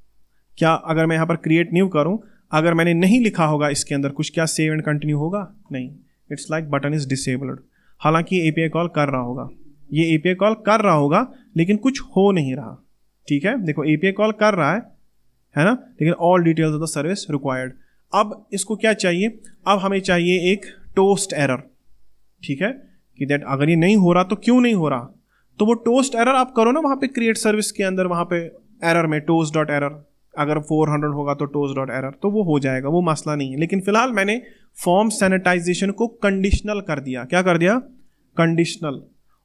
क्या अगर मैं यहाँ पर क्रिएट न्यू करूँ, अगर मैंने नहीं लिखा होगा इसके अंदर कुछ, क्या सेव एंड कंटिन्यू होगा, नहीं, it's like button is disabled. हालांकि API कॉल कर रहा होगा, ये API कॉल कर रहा होगा, लेकिन कुछ हो नहीं रहा, ठीक है। देखो API कॉल कर रहा है ना, लेकिन all details of the service required. अब इसको क्या चाहिए, अब हमें चाहिए एक टोस्ट एरर, ठीक है, कि दैट अगर ये नहीं हो रहा तो क्यों नहीं हो रहा। तो वो टोस्ट एरर आप करो ना वहाँ पे क्रिएट सर्विस के अंदर, वहाँ पे एरर में टोस्ट डॉट एरर, अगर 400 होगा तो टोस्ट डॉट एरर, तो वो हो जाएगा, वो मसला नहीं है। लेकिन फिलहाल मैंने फॉर्म सैनिटाइजेशन को कंडीशनल कर दिया, क्या कर दिया, कंडीशनल,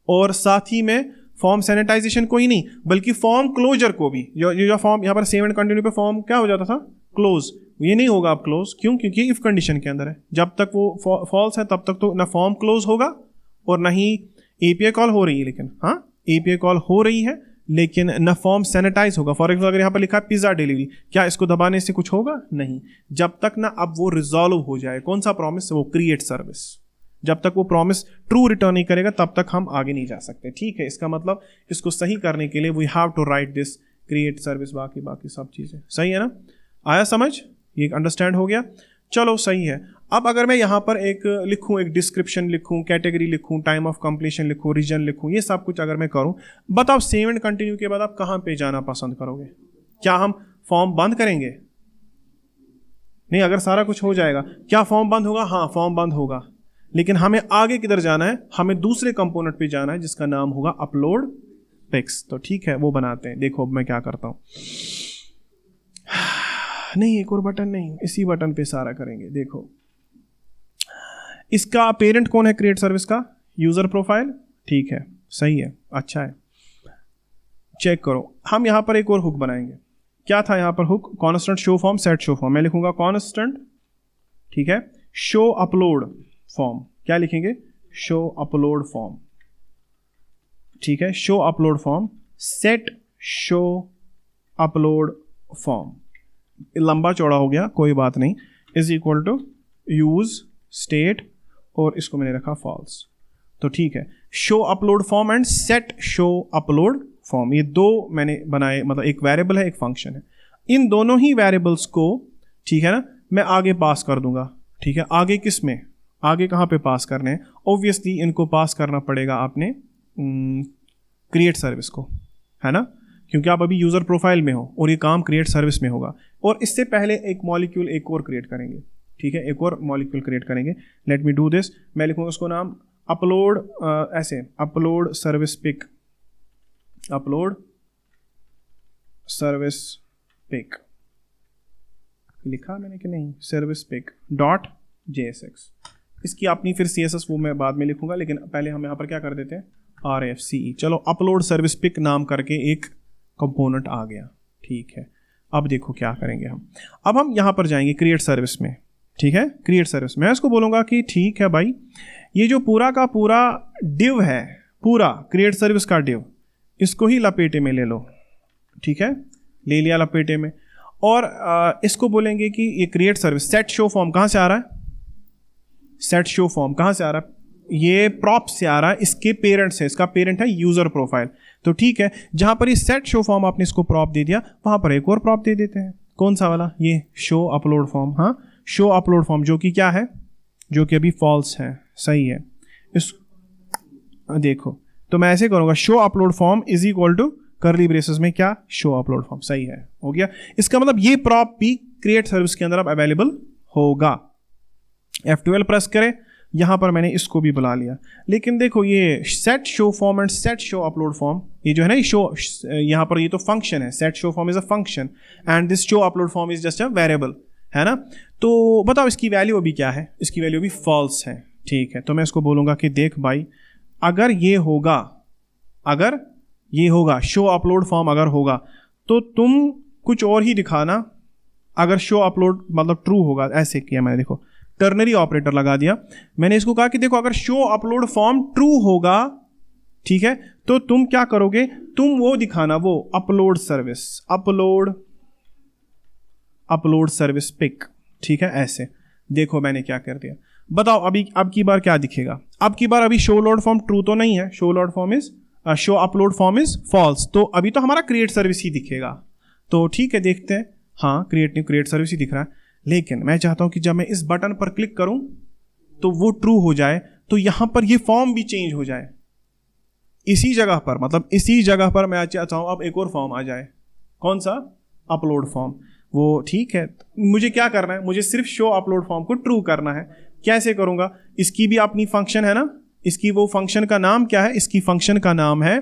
और साथ ही में फॉर्म सैनिटाइजेशन को ही नहीं बल्कि फॉर्म क्लोजर को भी। जो फॉर्म यहाँ पर सेव एंड कंटिन्यू पे फॉर्म क्या हो जाता था, क्लोज, ये नहीं होगा अब क्लोज। क्यों? क्योंकि इफ कंडीशन के अंदर है, जब तक वो फॉल्स है तब तक तो ना फॉर्म क्लोज होगा और ना ही एपीआई कॉल हो रही है। लेकिन हाँ, एपीआई कॉल हो रही है लेकिन न फॉर्म सैनिटाइज होगा। फॉर एग्जाम्पल अगर यहाँ पर लिखा है पिज्जा डिलीवरी, क्या इसको दबाने से कुछ होगा? नहीं, जब तक ना अब वो रिजॉल्व हो जाए। कौन सा प्रॉमिस? वो क्रिएट सर्विस। जब तक वो प्रॉमिस ट्रू रिटर्न नहीं करेगा तब तक हम आगे नहीं जा सकते। ठीक है, इसका मतलब इसको सही करने के लिए we have to write this create service, बाकी सब चीज़ें सही है ना? आया समझ? ये अंडरस्टैंड हो गया? चलो सही है। अब अगर मैं यहाँ पर एक लिखूँ, एक डिस्क्रिप्शन लिखूँ, कैटेगरी लिखूँ, टाइम ऑफ कंप्लीशन लिखूँ, रीजन लिखूँ, ये सब कुछ अगर मैं करूँ, बताओ सेव एंड कंटिन्यू के बाद आप कहाँ पे जाना पसंद करोगे? क्या हम फॉर्म बंद करेंगे? नहीं, अगर सारा कुछ हो जाएगा क्या फॉर्म बंद होगा? हाँ, फॉर्म बंद होगा, लेकिन हमें आगे किधर जाना है? हमें दूसरे कंपोनेंट पे जाना है जिसका नाम होगा अपलोड पिक्स। तो ठीक है, वो बनाते हैं। देखो अब मैं क्या करता हूँ। नहीं, एक और बटन नहीं, इसी बटन पे सारा करेंगे। देखो, इसका पेरेंट कौन है क्रिएट सर्विस का? User profile. ठीक है, सही है, अच्छा है। चेक करो, हम यहां पर एक और हुक बनाएंगे। क्या था यहां पर hook? Constant show form, set show form. मैं लिखूंगा कॉन्स्टेंट, ठीक है, शो अपलोड फॉर्म। क्या लिखेंगे? Show upload form. ठीक है, show upload form, set show upload form. लंबा चौड़ा हो गया, कोई बात नहीं। Is equal to use state और इसको मैंने रखा फॉल्स। तो ठीक है, show upload form and set show upload form, ये दो मैंने बनाए। मतलब एक वेरिएबल है, एक फंक्शन है। इन दोनों ही वेरिएबल्स को, ठीक है ना, मैं आगे पास कर दूंगा। ठीक है, आगे किस में? आगे कहाँ पे पास करने हैं? ऑब्वियसली इनको पास करना पड़ेगा आपने क्रिएट सर्विस को, है ना, क्योंकि आप अभी यूजर प्रोफाइल में हो और ये काम क्रिएट सर्विस में होगा। और इससे पहले एक मॉलिक्यूल एक और क्रिएट करेंगे। ठीक है, एक और मॉलिक्यूल क्रिएट करेंगे। Let me do this. मैं लिखूंगा उसको नाम अपलोड, ऐसे upload service pic, upload service pic लिखा मैंने कि नहीं? Service pic dot JSX। इसकी अपनी फिर CSS वो मैं बाद में लिखूंगा, लेकिन पहले हम यहाँ पर क्या कर देते हैं? RFCE। चलो, अपलोड सर्विस पिक नाम करके एक कंपोनेंट आ गया। ठीक है, अब देखो क्या करेंगे हम। अब हम यहाँ पर जाएंगे क्रिएट सर्विस में। ठीक है, क्रिएट सर्विस मैं इसको बोलूँगा कि ठीक है भाई, ये जो पूरा का पूरा डिव है, पूरा क्रिएट सर्विस का डिव, इसको ही लपेटे में ले लो। ठीक है, ले लिया लपेटे में। और इसको बोलेंगे कि ये create service set show form कहाँ से आ रहा है? सेट शो फॉर्म कहाँ से आ रहा है? ये प्रॉप से आ रहा है, इसके पेरेंट से। इसका पेरेंट है यूजर प्रोफाइल। तो ठीक है, जहां पर ये सेट शो फॉर्म आपने इसको प्रॉप दे दिया, वहां पर एक और प्रॉप दे देते हैं। कौन सा वाला? ये शो अपलोड फॉर्म। हाँ, शो अपलोड फॉर्म, जो कि क्या है? जो कि अभी फॉल्स है। सही है। इस देखो, तो मैं ऐसे करूंगा, show upload form is equal to curly braces में क्या? Show upload form. सही है, हो गया। इसका मतलब ये प्रॉप भी क्रिएट सर्विस के अंदर अब अवेलेबल होगा। F12 प्रेस करें, यहां पर मैंने इसको भी बुला लिया। लेकिन देखो, ये set show form and set show upload form, ये जो है ना, ये शो, यहां पर ये तो फंक्शन है। Set show form is a function and this show upload form is just a variable, है ना। तो बताओ इसकी वैल्यू अभी क्या है? इसकी वैल्यू अभी फॉल्स है। ठीक है, तो मैं इसको बोलूंगा कि देख भाई, अगर ये होगा, अगर ये होगा शो अपलोड फॉर्म अगर होगा, तो तुम कुछ और ही दिखाना। अगर शो अपलोड मतलब ट्रू होगा, ऐसे किया मैंने, देखो टर्नरी ऑपरेटर लगा दिया। मैंने इसको कहा कि देखो, अगर शो अपलोड फॉर्म ट्रू होगा, ठीक है, तो तुम क्या करोगे? तुम वो दिखाना, वो upload service, upload service pic. ठीक है, ऐसे देखो मैंने क्या कर दिया। बताओ अभी अब की बार क्या दिखेगा? अब की बार अभी शो लोड फॉर्म ट्रू तो नहीं है, show load form is show upload form is false. तो अभी तो हमारा क्रिएट सर्विस ही दिखेगा। तो ठीक है, देखते हैं। हाँ, क्रिएट सर्विस ही दिख रहा है, लेकिन मैं चाहता हूं कि जब मैं इस बटन पर क्लिक करूं तो वो ट्रू हो जाए, तो यहां पर ये फॉर्म भी चेंज हो जाए। इसी जगह पर, मतलब इसी जगह पर मैं चाहता हूं अब एक और फॉर्म आ जाए। कौन सा? Upload form. वो ठीक है, मुझे क्या करना है? मुझे सिर्फ शो अपलोड फॉर्म को ट्रू करना है। कैसे करूंगा? इसकी भी अपनी फंक्शन है ना। इसकी वो फंक्शन का नाम क्या है? इसकी फंक्शन का नाम है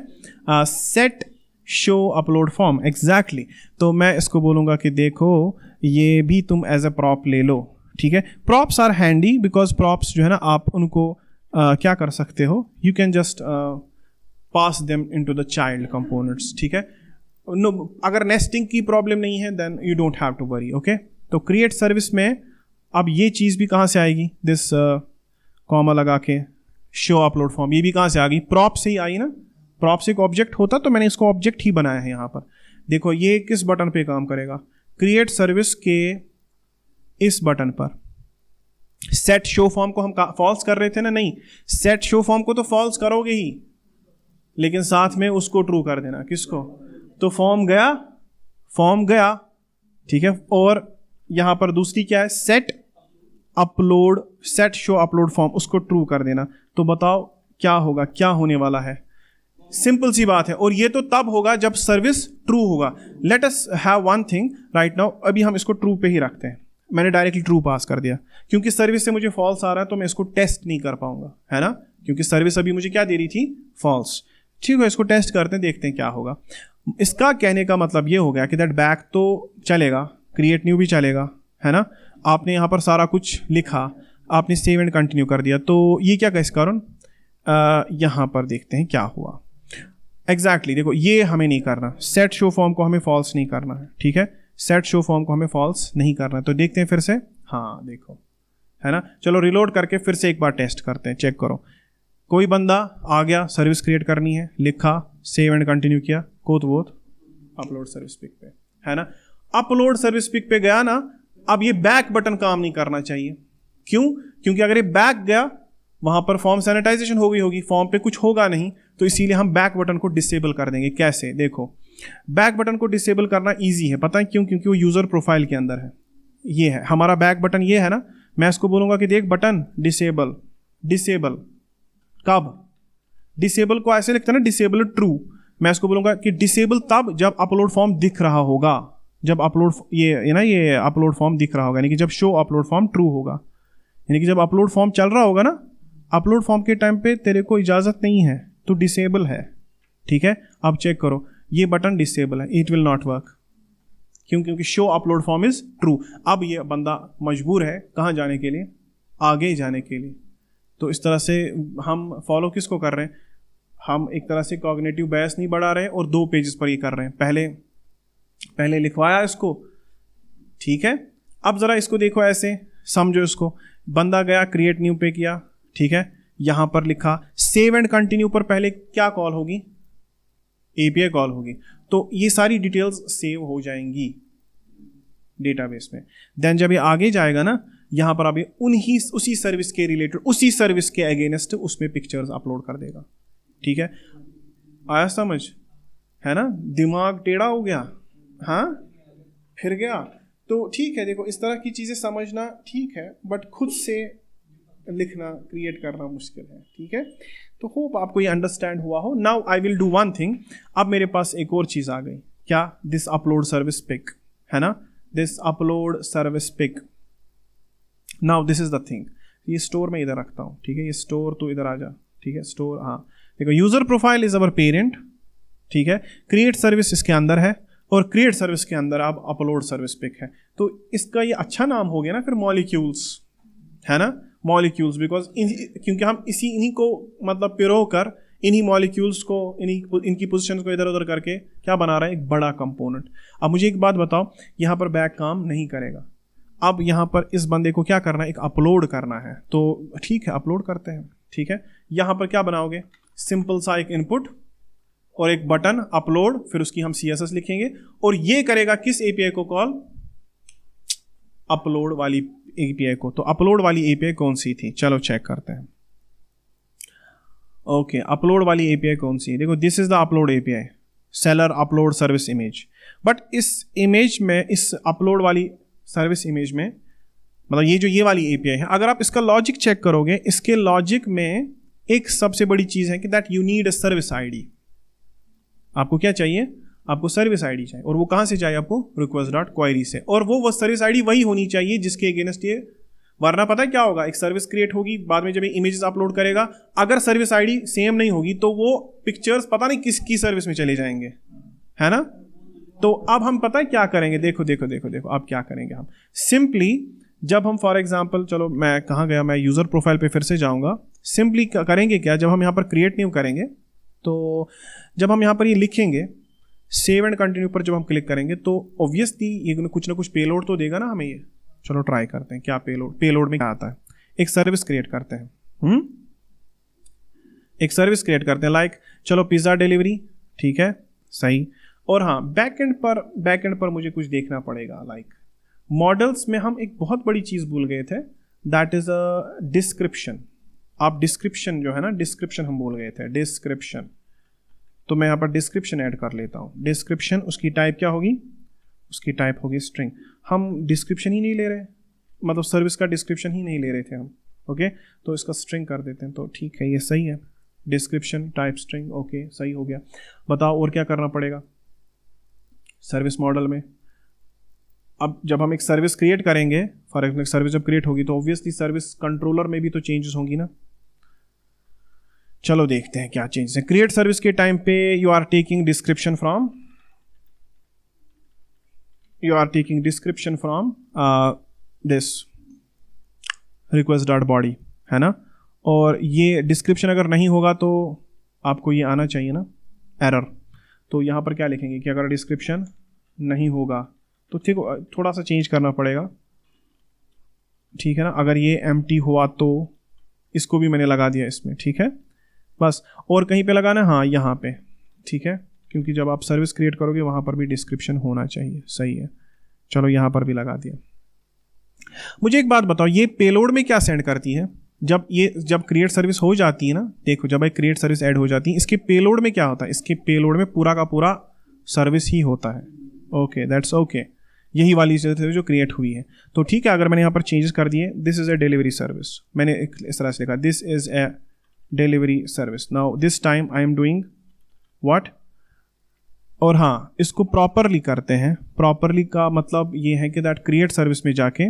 set show upload form. Exactly. तो मैं इसको बोलूंगा कि देखो, ये भी तुम एज अ प्रॉप ले लो। ठीक है, props are handy because props जो है ना, आप उनको क्या कर सकते हो? You can just pass them into the child components, ठीक है। नो, अगर नेस्टिंग की प्रॉब्लम नहीं है then you don't have to worry, okay. तो क्रिएट सर्विस में अब ये चीज़ भी कहाँ से आएगी, दिस कॉमा लगा के शो अपलोड फॉर्म, ये भी कहाँ से आ गई, प्रॉप से ही आई ना। प्रॉप से एक ऑब्जेक्ट होता तो मैंने इसको ऑब्जेक्ट ही बनाया है यहाँ पर। देखो ये किस बटन पे काम करेगा, क्रिएट सर्विस के इस बटन पर। सेट शो फॉर्म को हम फॉल्स कर रहे थे ना, नहीं, सेट शो फॉर्म को तो फॉल्स करोगे ही, लेकिन साथ में उसको ट्रू कर देना। किसको, तो फॉर्म गया, ठीक है। और यहां पर दूसरी क्या है, set upload, set show upload form, उसको ट्रू कर देना। तो बताओ क्या होगा, क्या होने वाला है, सिंपल सी बात है। और ये तो तब होगा जब सर्विस ट्रू होगा। Let us have one thing right now, अभी हम इसको ट्रू पे ही रखते हैं। मैंने डायरेक्टली ट्रू पास कर दिया, क्योंकि सर्विस से मुझे फॉल्स आ रहा है तो मैं इसको टेस्ट नहीं कर पाऊंगा, है ना, क्योंकि सर्विस अभी मुझे क्या दे रही थी, फॉल्स। ठीक है, इसको टेस्ट करते हैं, देखते हैं क्या होगा। इसका कहने का मतलब ये हो गया कि दैट बैक तो चलेगा, क्रिएट न्यू भी चलेगा, है ना। आपने यहाँ पर सारा कुछ लिखा, आपने सेव एंड कंटिन्यू कर दिया, तो ये क्या इस कारण यहाँ पर देखते हैं क्या हुआ एग्जैक्टली। देखो ये हमें नहीं करना, सेट शो फॉर्म को हमें फॉल्स नहीं करना है, ठीक है, सेट शो फॉर्म को हमें फॉल्स नहीं करना है। तो देखते हैं फिर से, हाँ देखो, है ना। चलो रिलोड करके फिर से एक बार टेस्ट करते हैं, चेक करो। कोई बंदा आ गया, सर्विस क्रिएट करनी है, लिखा, सेव एंड कंटिन्यू किया, कोत वोत अपलोड सर्विस पिक पे, है ना। अपलोड सर्विस पिक पे गया ना, अब ये बैक बटन काम नहीं करना चाहिए। क्यों, क्योंकि अगर ये बैक गया वहां पर फॉर्म सैनिटाइजेशन हो गई होगी, फॉर्म पे कुछ होगा नहीं, तो इसीलिए हम बैक बटन को डिसेबल कर देंगे। कैसे, देखो बैक बटन को डिसेबल करना इजी है, पता है क्यों, क्योंकि वो यूजर प्रोफाइल के अंदर है। ये है हमारा बैक बटन, ये है ना। मैं इसको बोलूंगा कि देख बटन डिसेबल, डिसेबल कब, डिसेबल को ऐसे लिखते हैं ना, डिसेबल ट्रू। मैं इसको बोलूंगा कि डिसेबल तब जब अपलोड फॉर्म दिख रहा होगा, जब अपलोड ये ना, ये अपलोड फॉर्म दिख रहा होगा, यानी कि जब शो अपलोड फॉर्म ट्रू होगा, यानी कि जब अपलोड फॉर्म चल रहा होगा ना, अपलोड फॉर्म के टाइम पे तेरे को इजाजत नहीं है तो डिसेबल है, ठीक है। अब चेक करो, ये बटन डिसेबल है, इट विल नॉट वर्क। क्यों, क्योंकि show upload form is true. अब ये बंदा मजबूर है कहाँ जाने के लिए, आगे जाने के लिए। तो इस तरह से हम फॉलो किसको कर रहे हैं, हम एक तरह से कॉग्निटिव बायस नहीं बढ़ा रहे हैं और दो पेजेस पर ये कर रहे हैं। पहले लिखवाया इसको, ठीक है। अब जरा इसको देखो, ऐसे समझो इसको। बंदा गया, क्रिएट न्यू पे किया, ठीक है, यहां पर लिखा सेव एंड कंटिन्यू पर पहले क्या कॉल होगी, एपीआई कॉल होगी। तो ये सारी डिटेल्स सेव हो जाएंगी डेटाबेस में। देन जब ये आगे जाएगा ना, यहां पर अभी उसी सर्विस के रिलेटेड, उसी सर्विस के अगेंस्ट उसमें पिक्चर्स अपलोड कर देगा, ठीक है। आया समझ, है ना, दिमाग टेढ़ा हो गया, हाँ फिर गया। तो ठीक है, देखो इस तरह की चीजें समझना ठीक है, बट खुद से लिखना, क्रिएट करना मुश्किल है, ठीक है। तो होप आपको ये अंडरस्टैंड हुआ हो। Now I will do one thing. अब मेरे पास एक और चीज आ गई, क्या, दिस अपलोड सर्विस पिक, है ना, this upload service pic. Now this is the thing, ये स्टोर में इधर रखता हूँ, ठीक है, ये स्टोर तो इधर आ जा, ठीक है, स्टोर, हाँ देखो, user profile is our parent, ठीक है, क्रिएट सर्विस इसके अंदर है, और क्रिएट सर्विस के अंदर अब अपलोड सर्विस पिक है। तो इसका ये अच्छा नाम हो गया ना फिर, मॉलिक्यूल्स, है ना, मॉलिक्यूल्स, बिकॉज क्योंकि हम इन्हीं को मतलब पिरो कर, इन्हीं मॉलिक्यूल्स को, इनकी पोजीशंस को इधर उधर करके क्या बना रहा है, एक बड़ा कंपोनेंट। अब मुझे एक बात बताओ, यहाँ पर बैक काम नहीं करेगा। अब यहाँ पर इस बंदे को क्या करना है, एक अपलोड करना है। तो ठीक है, अपलोड करते हैं, ठीक है। यहाँ पर क्या बनाओगे, सिंपल सा एक इनपुट और एक बटन अपलोड, फिर उसकी हम CSS लिखेंगे, और ये करेगा किस API को कॉल, अपलोड वाली API को। तो अपलोड वाली API कौन सी थी, चलो चेक करते हैं। ओके, अपलोड वाली API कौन सी है, देखो this is the upload API, seller upload service image. But इस इमेज में, इस अपलोड वाली सर्विस इमेज में, मतलब ये वाली API है, अगर आप इसका लॉजिक चेक करोगे, इसके लॉजिक में एक सबसे बड़ी चीज है कि that you need a service ID। आपको क्या चाहिए, आपको सर्विस ID चाहिए, और वो कहाँ से चाहिए आपको, request.query से। और वो सर्विस ID वही होनी चाहिए जिसके अगेंस्ट ये, वरना पता है क्या होगा, एक सर्विस क्रिएट होगी, बाद में जब ये इमेजेस अपलोड करेगा, अगर सर्विस ID सेम नहीं होगी तो वो पिक्चर्स पता नहीं किसकी सर्विस में चले जाएंगे, है ना। तो अब हम पता है क्या करेंगे, देखो देखो देखो देखो, अब क्या करेंगे हम, सिंपली जब हम फॉर एग्जाम्पल, चलो मैं कहाँ गया, मैं यूजर प्रोफाइल पे फिर से जाऊंगा। सिंपली करेंगे क्या, जब हम यहाँ पर क्रिएट न्यू करेंगे, तो जब हम यहाँ पर ये लिखेंगे सेव एंड कंटिन्यू पर जब हम क्लिक करेंगे तो ऑब्वियसली ये कुछ ना कुछ पेलोड तो देगा ना हमें ये। चलो ट्राई करते हैं क्या पेलोड में क्या आता है। एक सर्विस क्रिएट करते हैं, एक सर्विस क्रिएट करते हैं लाइक चलो पिज़्ज़ा डिलीवरी, ठीक है सही। और हाँ बैकएंड पर मुझे कुछ देखना पड़ेगा लाइक मॉडल्स में हम एक बहुत बड़ी चीज़ भूल गए थे, दैट इज़ अ डिस्क्रिप्शन। आप डिस्क्रिप्शन जो है ना, डिस्क्रिप्शन हम भूल गए थे, डिस्क्रिप्शन। तो मैं यहाँ पर डिस्क्रिप्शन ऐड कर लेता हूँ। डिस्क्रिप्शन उसकी टाइप क्या होगी, उसकी टाइप होगी स्ट्रिंग। हम डिस्क्रिप्शन ही नहीं ले रहे, मतलब सर्विस का डिस्क्रिप्शन ही नहीं ले रहे थे हम, ओके। तो इसका स्ट्रिंग कर देते हैं, तो ठीक है ये सही है। डिस्क्रिप्शन टाइप स्ट्रिंग, ओके सही हो गया। बताओ और क्या करना पड़ेगा सर्विस मॉडल में। अब जब हम एक सर्विस क्रिएट करेंगे, फॉर एग्जाम्पल सर्विस जब क्रिएट होगी तो ऑब्वियसली सर्विस कंट्रोलर में भी तो चेंजेस होंगी ना। चलो देखते हैं क्या चेंजेस है। क्रिएट सर्विस के टाइम पे you are taking description from this request dot body, है ना। और ये डिस्क्रिप्शन अगर नहीं होगा तो आपको ये आना चाहिए ना एरर। तो यहाँ पर क्या लिखेंगे कि अगर डिस्क्रिप्शन नहीं होगा तो ठीक, थोड़ा सा चेंज करना पड़ेगा, ठीक है ना। अगर ये एम्प्टी हुआ तो इसको भी मैंने लगा दिया इसमें, ठीक है बस। और कहीं पे लगाना है, हाँ यहाँ पे, ठीक है, क्योंकि जब आप सर्विस क्रिएट करोगे वहाँ पर भी डिस्क्रिप्शन होना चाहिए, सही है। चलो यहाँ पर भी लगा दिया। मुझे एक बात बताओ, ये पेलोड में क्या सेंड करती है जब क्रिएट सर्विस हो जाती है ना। देखो जब एक क्रिएट सर्विस ऐड हो जाती है, इसके पेलोड में क्या होता है, इसके पेलोड में पूरा का पूरा सर्विस ही होता है। ओके दैट्स ओके, यही वाली चीज़ जो क्रिएट हुई है। तो ठीक है, अगर मैंने यहाँ पर चेंजेस कर दिए, this is a delivery service, मैंने इस तरह से लिखा this is a delivery service. Now this time I am doing what. और हाँ, इसको प्रॉपरली करते हैं। प्रॉपरली का मतलब ये है कि दैट क्रिएट सर्विस में जाके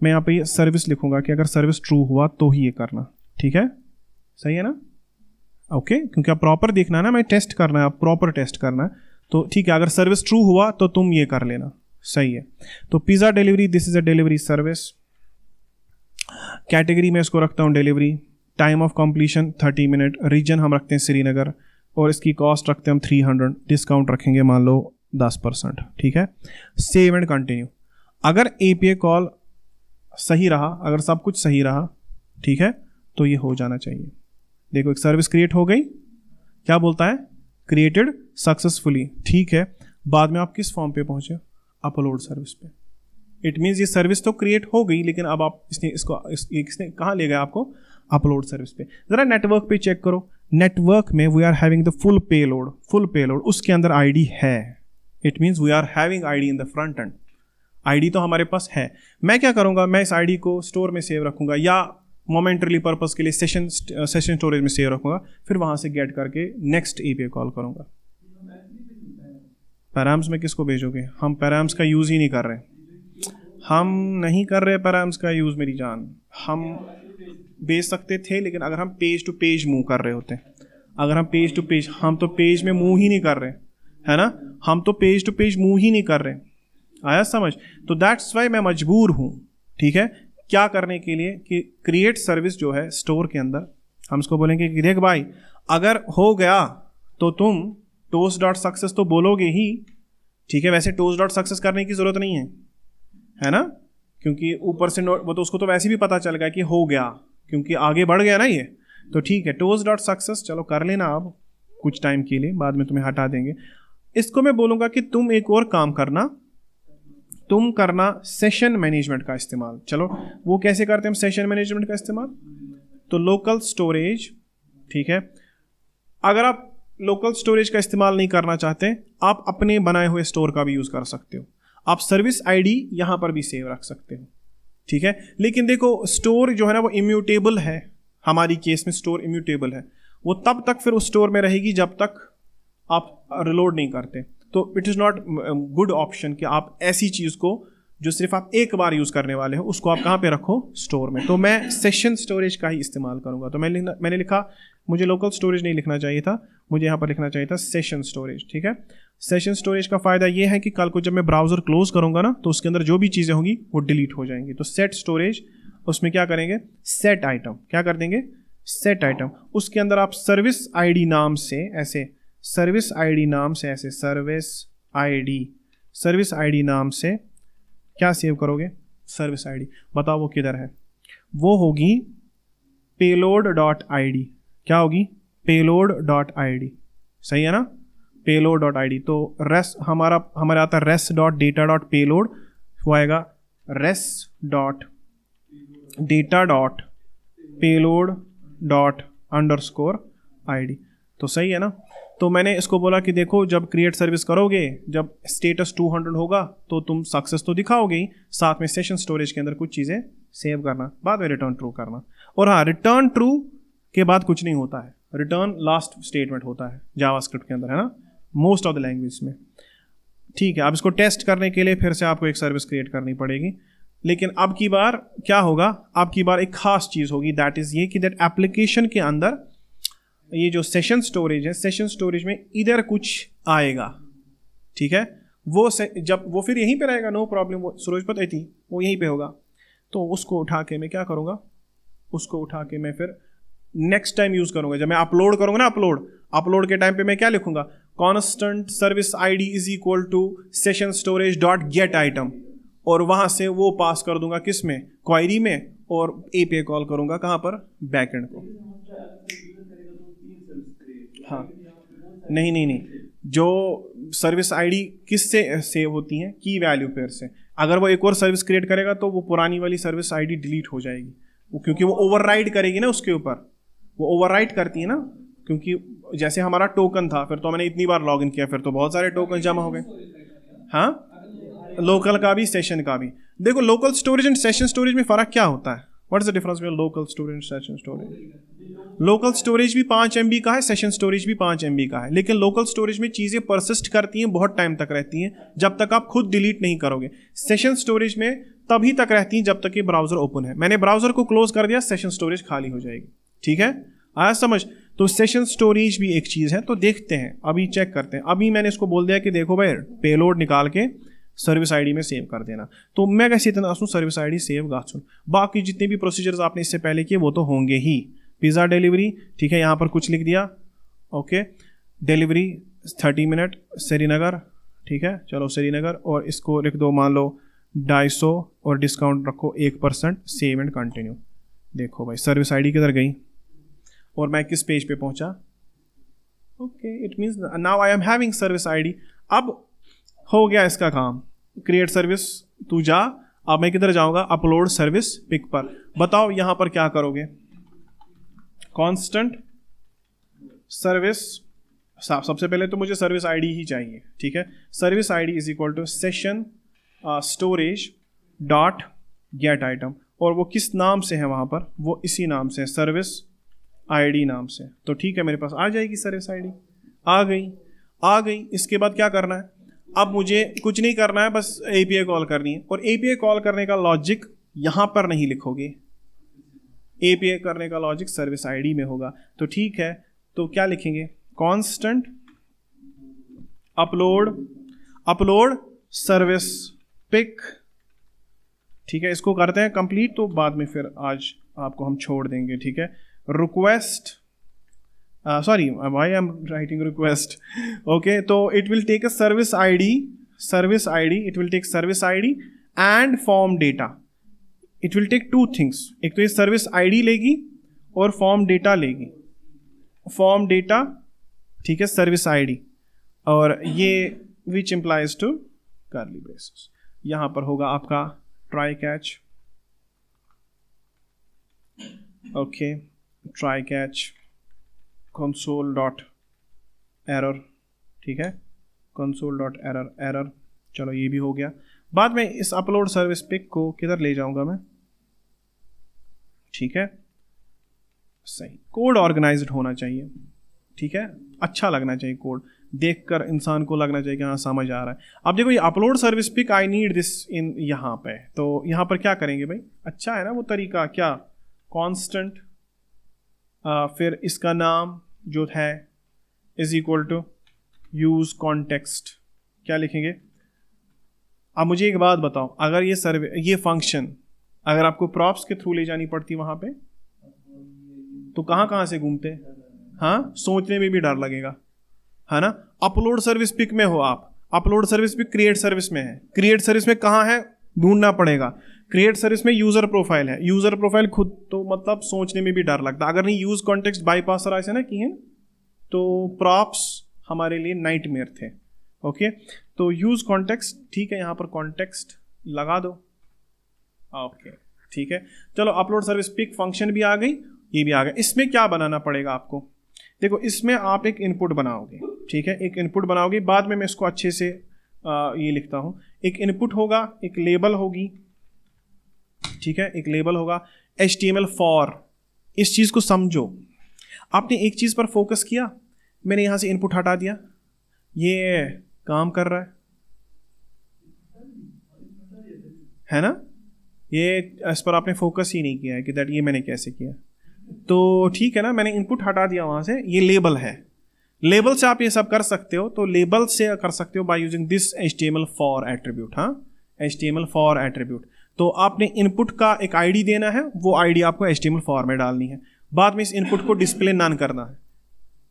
मैं यहाँ पे ये सर्विस लिखूंगा कि अगर सर्विस ट्रू हुआ तो ही ये करना, ठीक है सही है ना। ओके क्योंकि आप प्रॉपर देखना है ना, मैं टेस्ट करना है, आप प्रॉपर टेस्ट करना है। तो ठीक है, अगर सर्विस ट्रू हुआ तो तुम ये कर लेना, सही है। तो pizza delivery, this is a delivery service. Category में इसको रखता हूँ delivery. Time of completion 30 minute. Reason हम रखते हैं श्रीनगर। और इसकी कॉस्ट रखते हैं हम 300। डिस्काउंट रखेंगे मान लो 10%, ठीक है। Save and continue. अगर एपीआई कॉल सही रहा, अगर सब कुछ सही रहा, ठीक है, तो ये हो जाना चाहिए। देखो एक सर्विस क्रिएट हो गई, क्या बोलता है, क्रिएटेड सक्सेसफुली, ठीक है। बाद में आप किस फॉर्म पे पहुंचे, अपलोड सर्विस पे। इट मीन्स ये सर्विस तो क्रिएट हो गई, लेकिन अब आप इसने कहाँ ले गया आपको, अपलोड सर्विस पे। जरा नेटवर्क पे चेक करो, नेटवर्क में we are having the full payload, उसके अंदर आईडी है। It means we are having ID in the front end. ID तो हमारे पास है। मैं क्या करूंगा, मैं इस आईडी को स्टोर में सेव रखूंगा या मोमेंटरी पर्पस के लिए सेशन स्टोरेज में सेव रखूंगा, फिर वहां से गेट करके नेक्स्ट एपीआई कॉल करूंगा। पैराम्स में किसको भेजोगे, हम पैराम्स का यूज ही नहीं कर रहे, हम नहीं कर रहे पैराम्स का यूज मेरी जान। हम भेज सकते थे, लेकिन अगर हम पेज टू पेज मूव कर रहे होते, अगर हम पेज टू पेज, हम तो पेज में मूव ही नहीं कर रहे, है ना, हम तो पेज टू पेज मूव ही नहीं कर रहे। आया समझ। तो दैट्स वाई मैं मजबूर हूं, ठीक है, क्या करने के लिए कि क्रिएट सर्विस जो है स्टोर के अंदर, हम इसको बोलेंगे कि देख भाई अगर हो गया तो तुम टोस्ट डॉट सक्सेस तो बोलोगे ही, ठीक है। वैसे टोस्ट डॉट सक्सेस करने की जरूरत नहीं है ना, क्योंकि ऊपर से वो तो उसको तो वैसे भी पता चल गया कि हो गया, क्योंकि आगे बढ़ गया ना ये। तो ठीक है, टोस्ट डॉट सक्सेस चलो कर लेना आप कुछ टाइम के लिए, बाद में तुम्हें हटा देंगे। इसको मैं बोलूंगा कि तुम एक और काम करना, तुम करना सेशन मैनेजमेंट का इस्तेमाल। चलो वो कैसे करते हैं हम सेशन मैनेजमेंट का इस्तेमाल, तो लोकल स्टोरेज, ठीक है। अगर आप लोकल स्टोरेज का इस्तेमाल नहीं करना चाहते, आप अपने बनाए हुए स्टोर का भी यूज कर सकते हो। आप सर्विस आईडी यहां पर भी सेव रख सकते हो, ठीक है। लेकिन देखो स्टोर जो है ना वो इम्यूटेबल है, हमारी केस में स्टोर इम्यूटेबल है, वो तब तक फिर उस स्टोर में रहेगी जब तक आप रिलोड नहीं करते। तो it is not good option कि आप ऐसी चीज़ को जो सिर्फ आप एक बार यूज़ करने वाले हो उसको आप कहाँ पे रखो, स्टोर में। तो मैं सेशन स्टोरेज का ही इस्तेमाल करूँगा। तो मैंने लिखा, मुझे लोकल स्टोरेज नहीं लिखना चाहिए था, मुझे यहाँ पर लिखना चाहिए था सेशन स्टोरेज, ठीक है। सेशन स्टोरेज का फ़ायदा ये है कि कल को जब मैं ब्राउज़र क्लोज करूँगा ना, तो उसके अंदर जो भी चीज़ें होंगी वो डिलीट हो जाएंगी। तो सेट स्टोरेज, उसमें क्या करेंगे, सेट आइटम, क्या कर देंगे, सेट आइटम, उसके अंदर आप सर्विस आईडी नाम से ऐसे, सर्विस आईडी नाम से ऐसे, सर्विस आईडी नाम से क्या सेव करोगे? Service ID. बताओ वो किधर है? वो होगी पेलोड डॉट आई डी। क्या होगी? Payload dot I D. सही है ना? Payload dot I D. तो रेस हमारे आता है res dot data dot payload, वो आएगा res dot data dot payload dot underscore I D. तो सही है ना? तो मैंने इसको बोला कि देखो जब क्रिएट सर्विस करोगे, जब स्टेटस 200 होगा तो तुम सक्सेस तो दिखाओगे ही, साथ में सेशन स्टोरेज के अंदर कुछ चीज़ें सेव करना, बाद में रिटर्न ट्रू करना। और हाँ, रिटर्न ट्रू के बाद कुछ नहीं होता है, रिटर्न लास्ट स्टेटमेंट होता है जावास्क्रिप्ट के अंदर, है ना, मोस्ट ऑफ द लैंग्वेज में। ठीक है, अब इसको टेस्ट करने के लिए फिर से आपको एक सर्विस क्रिएट करनी पड़ेगी, लेकिन अब की बार क्या होगा? अब की बार एक खास चीज़ होगी, दैट इज़ ये कि दैट एप्लीकेशन के अंदर ये जो सेशन स्टोरेज है, सेशन स्टोरेज में इधर कुछ आएगा। ठीक है, वो जब वो फिर यहीं पे रहेगा, नो प्रॉब्लम, वो सूरज पता थी वो यहीं पे होगा। तो उसको उठा के मैं क्या करूँगा? उसको उठा के मैं फिर नेक्स्ट टाइम यूज़ करूँगा। जब मैं अपलोड करूँगा ना, अपलोड के टाइम पे मैं क्या लिखूंगा? Constant service ID is equal to session storage dot get item, और वहाँ से वो पास कर दूंगा किस में? क्वायरी में, और एपीआई कॉल करूँगा कहाँ पर? बैकएंड को। हाँ, नहीं, जो सर्विस आईडी किस से सेव होती है? की वैल्यू पेयर से। अगर वो एक और सर्विस क्रिएट करेगा तो वो पुरानी वाली सर्विस आईडी डिलीट हो जाएगी, क्योंकि वो ओवरराइड करेगी ना उसके ऊपर, वो ओवरराइड करती है ना, क्योंकि जैसे हमारा टोकन था, फिर तो मैंने इतनी बार लॉगिन किया, फिर तो बहुत सारे टोकन जमा हो गए। हाँ, लोकल का भी, सेशन का भी। देखो local storage and session storage में फ़र्क क्या होता है? What is the difference between local storage and session storage? Local storage भी 5 MB का है, सेशन स्टोरेज भी 5 MB का है, लेकिन लोकल स्टोरेज में चीज़ें परसिस्ट करती हैं, बहुत टाइम तक रहती हैं, जब तक आप खुद डिलीट नहीं करोगे। सेशन स्टोरेज में तभी तक रहती हैं जब तक ये ब्राउजर ओपन है। मैंने ब्राउजर को क्लोज कर दिया, सेशन स्टोरेज खाली हो जाएगी। ठीक है, आया समझ? तो सेशन स्टोरेज भी एक चीज़ है। तो देखते हैं, अभी चेक करते हैं। अभी मैंने इसको बोल दिया कि देखो भाई पेलोड निकाल के सर्विस आईडी में सेव कर देना, तो मैं कैसे इतना सुन सर्विस आईडी सेव गाछुन। बाकी जितने भी प्रोसीजर्स आपने इससे पहले किए वो तो होंगे ही। पिज़्ज़ा डिलीवरी, ठीक है, यहाँ पर कुछ लिख दिया, ओके, डिलीवरी 30 मिनट श्रीनगर, ठीक है, चलो श्रीनगर, और इसको लिख दो मान लो 250 और डिस्काउंट रखो 1%, सेव एंड कंटिन्यू। देखो भाई सर्विस आईडी किधर गई और मैं किस पेज पे पहुंचा? Okay, it means now I am having service ID. अब हो गया इसका काम, क्रिएट सर्विस, तू जा। अब मैं किधर जाऊंगा? अपलोड सर्विस पिक पर। बताओ यहां पर क्या करोगे? कांस्टेंट सर्विस, सबसे पहले तो मुझे सर्विस आईडी ही चाहिए, ठीक है। Service ID is equal to session storage dot get item, और वो किस नाम से है वहां पर? वो इसी नाम से, सर्विस आईडी नाम से। तो ठीक है, मेरे पास आ जाएगी सर्विस आईडी, आ गई। इसके बाद क्या करना है? अब मुझे कुछ नहीं करना है, बस एपीआई कॉल करनी है। और एपीआई कॉल करने का लॉजिक यहां पर नहीं लिखोगे, एपीआई करने का लॉजिक सर्विस आईडी में होगा। तो ठीक है, तो क्या लिखेंगे? कांस्टेंट अपलोड सर्विस पिक, ठीक है। इसको करते हैं कंप्लीट, तो बाद में फिर आज आपको हम छोड़ देंगे, ठीक है। Request, sorry, why I'm writing request, okay, तो it will take a service ID, it will take service ID and form data, it will take two things, एक तो ये service ID लेगी और form data लेगी, form data, ठीक है, service ID, और ये which implies to curly braces, यहाँ पर होगा आपका try catch, okay, try catch console dot error, ठीक है, console डॉट एरर। चलो ये भी हो गया। बाद में इस अपलोड सर्विस पिक को किधर ले जाऊंगा मैं? ठीक है, सही, कोड ऑर्गेनाइज्ड होना चाहिए, ठीक है, अच्छा लगना चाहिए कोड, देखकर इंसान को लगना चाहिए कि हाँ समझ आ रहा है। अब देखो ये upload service pic, I need this in यहाँ पे, तो यहाँ पर क्या करेंगे भाई? अच्छा है ना वो तरीका, क्या? कांस्टेंट, फिर इसका नाम जो है is equal to use context, क्या लिखेंगे? अब मुझे एक बात बताओ, अगर ये फंक्शन अगर आपको प्रॉप्स के थ्रू ले जानी पड़ती वहां पे, तो कहाँ कहाँ से घूमते, हाँ, सोचने में भी डर लगेगा, है ना। अपलोड सर्विस पिक में हो आप, upload service pic create service में है, क्रिएट सर्विस में कहाँ है ढूंढना पड़ेगा, क्रिएट सर्विस में यूजर प्रोफाइल है, यूजर प्रोफाइल खुद तो मतलब सोचने में भी डर लगता है, अगर नहीं यूज कॉन्टेक्स्ट बाईपासर ऐसे ना किए तो प्रॉप्स हमारे लिए नाइटमेयर थे। ओके, तो यूज कॉन्टेक्स्ट, ठीक है, यहाँ पर कॉन्टेक्स्ट लगा दो। ओके, ठीक है, चलो अपलोड सर्विस पिक फंक्शन भी आ गई, ये भी आ गया। इसमें क्या बनाना पड़ेगा आपको, देखो इसमें आप एक इनपुट बनाओगे, ठीक है, एक इनपुट बनाओगे, बाद में मैं इसको अच्छे से ये लिखता हूँ। एक इनपुट होगा, एक लेबल होगी, ठीक है, एक लेबल होगा, HTML फॉर, इस चीज़ को समझो। आपने एक चीज़ पर फोकस किया, मैंने यहाँ से इनपुट हटा दिया, ये काम कर रहा है ना, ये इस पर आपने फोकस ही नहीं किया है कि दैट ये मैंने कैसे किया, तो ठीक है ना, मैंने इनपुट हटा दिया वहाँ से, ये लेबल है, लेबल से आप ये सब कर सकते हो, तो लेबल से कर सकते हो by using this HTML for attribute, हाँ, HTML फॉर एट्रीब्यूट। तो आपने इनपुट का एक आईडी देना है, वो आईडी आपको HTML फॉर में डालनी है, बाद में इस इनपुट को डिस्प्ले नन करना है,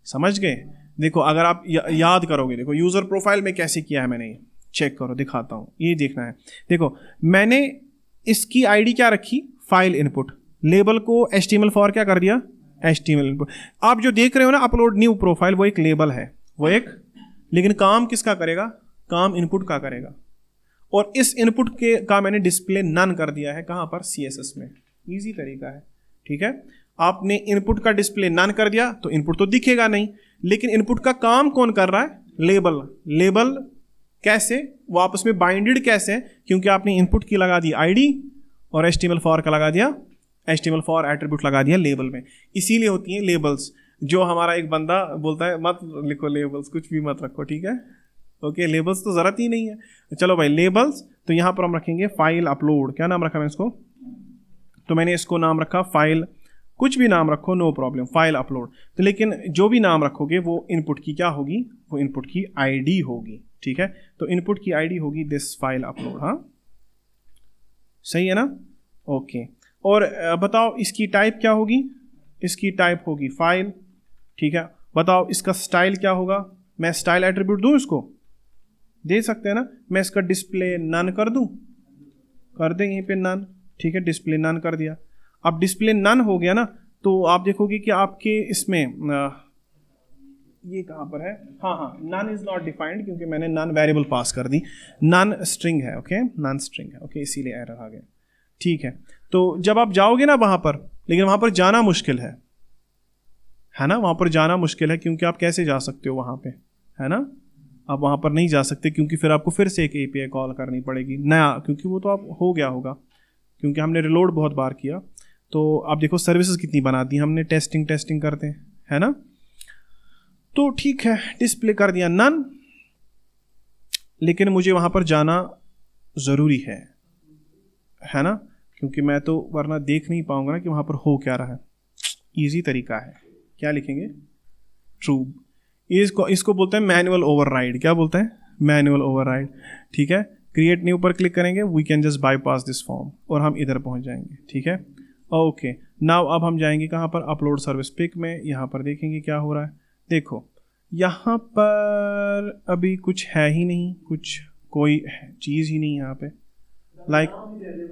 समझ गए। देखो अगर आप याद करोगे, देखो यूजर प्रोफाइल में कैसे किया है मैंने, ये चेक करो, दिखाता हूँ, ये देखना है। देखो मैंने इसकी आईडी क्या रखी, फाइल इनपुट, लेबल को HTML फॉर क्या कर दिया, HTML इनपुट। आप जो देख रहे हो ना अपलोड न्यू प्रोफाइल, वो एक लेबल है, वो एक, लेकिन काम किसका करेगा, काम इनपुट का करेगा, और इस इनपुट के का मैंने डिस्प्ले नन कर दिया है, कहाँ पर, CSS में। इजी तरीका है, ठीक है। आपने इनपुट का डिस्प्ले नन कर दिया तो इनपुट तो दिखेगा नहीं, लेकिन इनपुट का काम कौन कर रहा है, लेबल। लेबल कैसे, वो आपस में बाइंडेड कैसे, क्योंकि आपने इनपुट की लगा दी आईडी और HTML फॉर का लगा दिया, HTML फॉर एट्रीब्यूट लगा दिया लेबल में, इसीलिए होती हैं लेबल्स। जो हमारा एक बंदा बोलता है मत लिखो लेबल्स, कुछ भी मत रखो, ठीक है, ओके, लेबल्स तो ज़रूरत ही नहीं है। चलो भाई लेबल्स, तो यहाँ पर हम रखेंगे फाइल अपलोड, क्या नाम रखा मैंने इसको, तो मैंने इसको नाम रखा फाइल, कुछ भी नाम रखो नो प्रॉब्लम, फाइल अपलोड। तो लेकिन जो भी नाम रखोगे वो इनपुट की क्या होगी, वो इनपुट की आईडी होगी, ठीक है। तो इनपुट की आईडी होगी दिस फाइल अपलोड, हाँ सही है ना, ओके। और बताओ इसकी टाइप क्या होगी, इसकी टाइप होगी फाइल, ठीक है। बताओ इसका स्टाइल क्या होगा, मैं स्टाइल एट्रीब्यूट दूं, इसको दे सकते हैं ना, मैं इसका डिस्प्ले नन कर दूं, कर दें यहीं पे नन, ठीक है, डिस्प्ले नन कर दिया। अब डिस्प्ले नन हो गया ना, तो आप देखोगे कि आपके इसमें ये कहाँ पर है, हाँ हाँ, नन इज नॉट डिफाइंड, क्योंकि मैंने नन वेरिएबल पास कर दी, नन स्ट्रिंग है, ओके, नन स्ट्रिंग है, ओके, इसीलिए एरर आ गया, ठीक है। तो जब आप जाओगे ना वहाँ पर, लेकिन वहाँ पर जाना मुश्किल है ना, वहाँ पर जाना मुश्किल है, क्योंकि आप कैसे जा सकते हो वहाँ पे, है ना, आप वहाँ पर नहीं जा सकते, क्योंकि फिर आपको फिर से एक API कॉल करनी पड़ेगी नया, क्योंकि वो तो आप हो गया होगा, क्योंकि हमने रिलोड बहुत बार किया। तो आप देखो सर्विसेज कितनी बना दी हमने, टेस्टिंग करते हैं, है ना। तो ठीक है, डिस्प्ले कर दिया नन, लेकिन मुझे वहाँ पर जाना ज़रूरी है ना, क्योंकि मैं तो वरना देख नहीं पाऊंगा ना कि वहाँ पर हो क्या रहा है। इजी तरीका है, क्या लिखेंगे, ट्रू। इसको बोलते हैं मैनुअल ओवरराइड, क्या बोलते हैं, मैनुअल ओवरराइड, ठीक है। क्रिएट न्यू पर क्लिक करेंगे, we can just bypass this form, और हम इधर पहुँच जाएंगे, ठीक है, ओके। नाउ अब हम जाएंगे कहाँ पर, अपलोड सर्विस पिक में, यहाँ पर देखेंगे क्या हो रहा है। देखो यहाँ पर अभी कुछ है ही नहीं, कुछ कोई चीज़ ही नहीं यहाँ पे, लाइक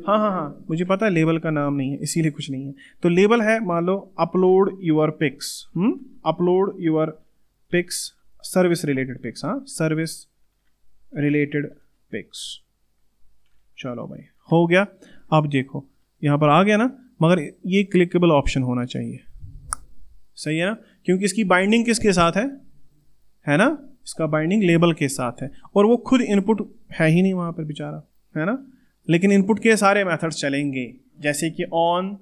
हाँ, मुझे पता है लेबल का नाम नहीं है, इसीलिए कुछ नहीं है। तो लेबल है, मान लो upload your pics, upload your pics, service related pics, हाँ, सर्विस रिलेटेड पिक्स। चलो भाई हो गया। अब देखो यहाँ पर आ गया ना, मगर ये क्लिकेबल ऑप्शन होना चाहिए, सही है ना, क्योंकि इसकी बाइंडिंग किसके साथ है ना, इसका बाइंडिंग लेबल के साथ है, और वो खुद इनपुट है ही नहीं वहाँ पर बेचारा, है ना। लेकिन इनपुट के सारे मेथड्स चलेंगे, जैसे कि ऑन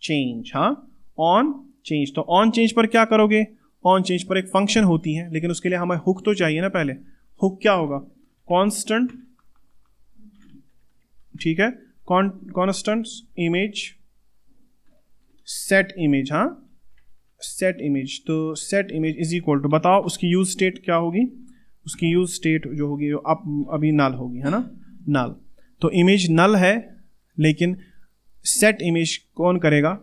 चेंज, हाँ ऑन चेंज। तो ऑन चेंज पर क्या करोगे, ऑन चेंज पर एक फंक्शन होती है, लेकिन उसके लिए हमें हुक तो चाहिए ना पहले। हुक क्या होगा, कांस्टेंट, ठीक है, कांस्टेंट इमेज सेट इमेज, हाँ सेट इमेज। तो set image is equal to, बताओ उसकी यूज स्टेट क्या होगी, उसकी यूज स्टेट जो होगी अब अभी नल होगी, है ना, नल। तो इमेज नल है, लेकिन सेट इमेज कौन करेगा,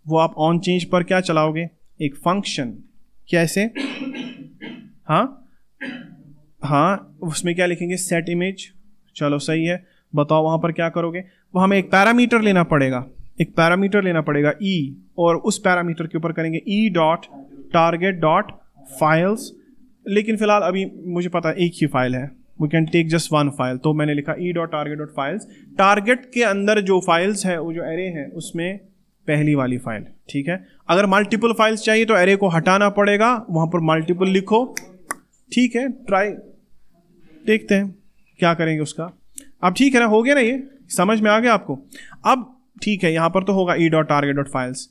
वो आप ऑन चेंज पर क्या चलाओगे, एक फंक्शन। कैसे, हाँ उसमें क्या लिखेंगे, सेट इमेज। चलो सही है, बताओ वहाँ पर क्या करोगे, वो हमें एक पैरामीटर लेना पड़ेगा, एक पैरामीटर लेना पड़ेगा ई, और उस पैरामीटर के ऊपर करेंगे E dot target dot files. लेकिन फिलहाल अभी मुझे पता है एक ही फाइल है, we can take just one file, तो मैंने लिखा E dot target dot files. Target के अंदर जो फाइल्स है, वो जो एरे है उसमें पहली वाली फाइल, ठीक है। अगर मल्टीपल फाइल्स चाहिए तो एरे को हटाना पड़ेगा, वहां पर मल्टीपल लिखो, ठीक है। ट्राई देखते हैं क्या करेंगे उसका। अब ठीक है ना, हो गया ना, ये समझ में आ गया आपको। अब ठीक है, यहां पर तो होगा ई डॉट टारगेट डॉट फाइल्स,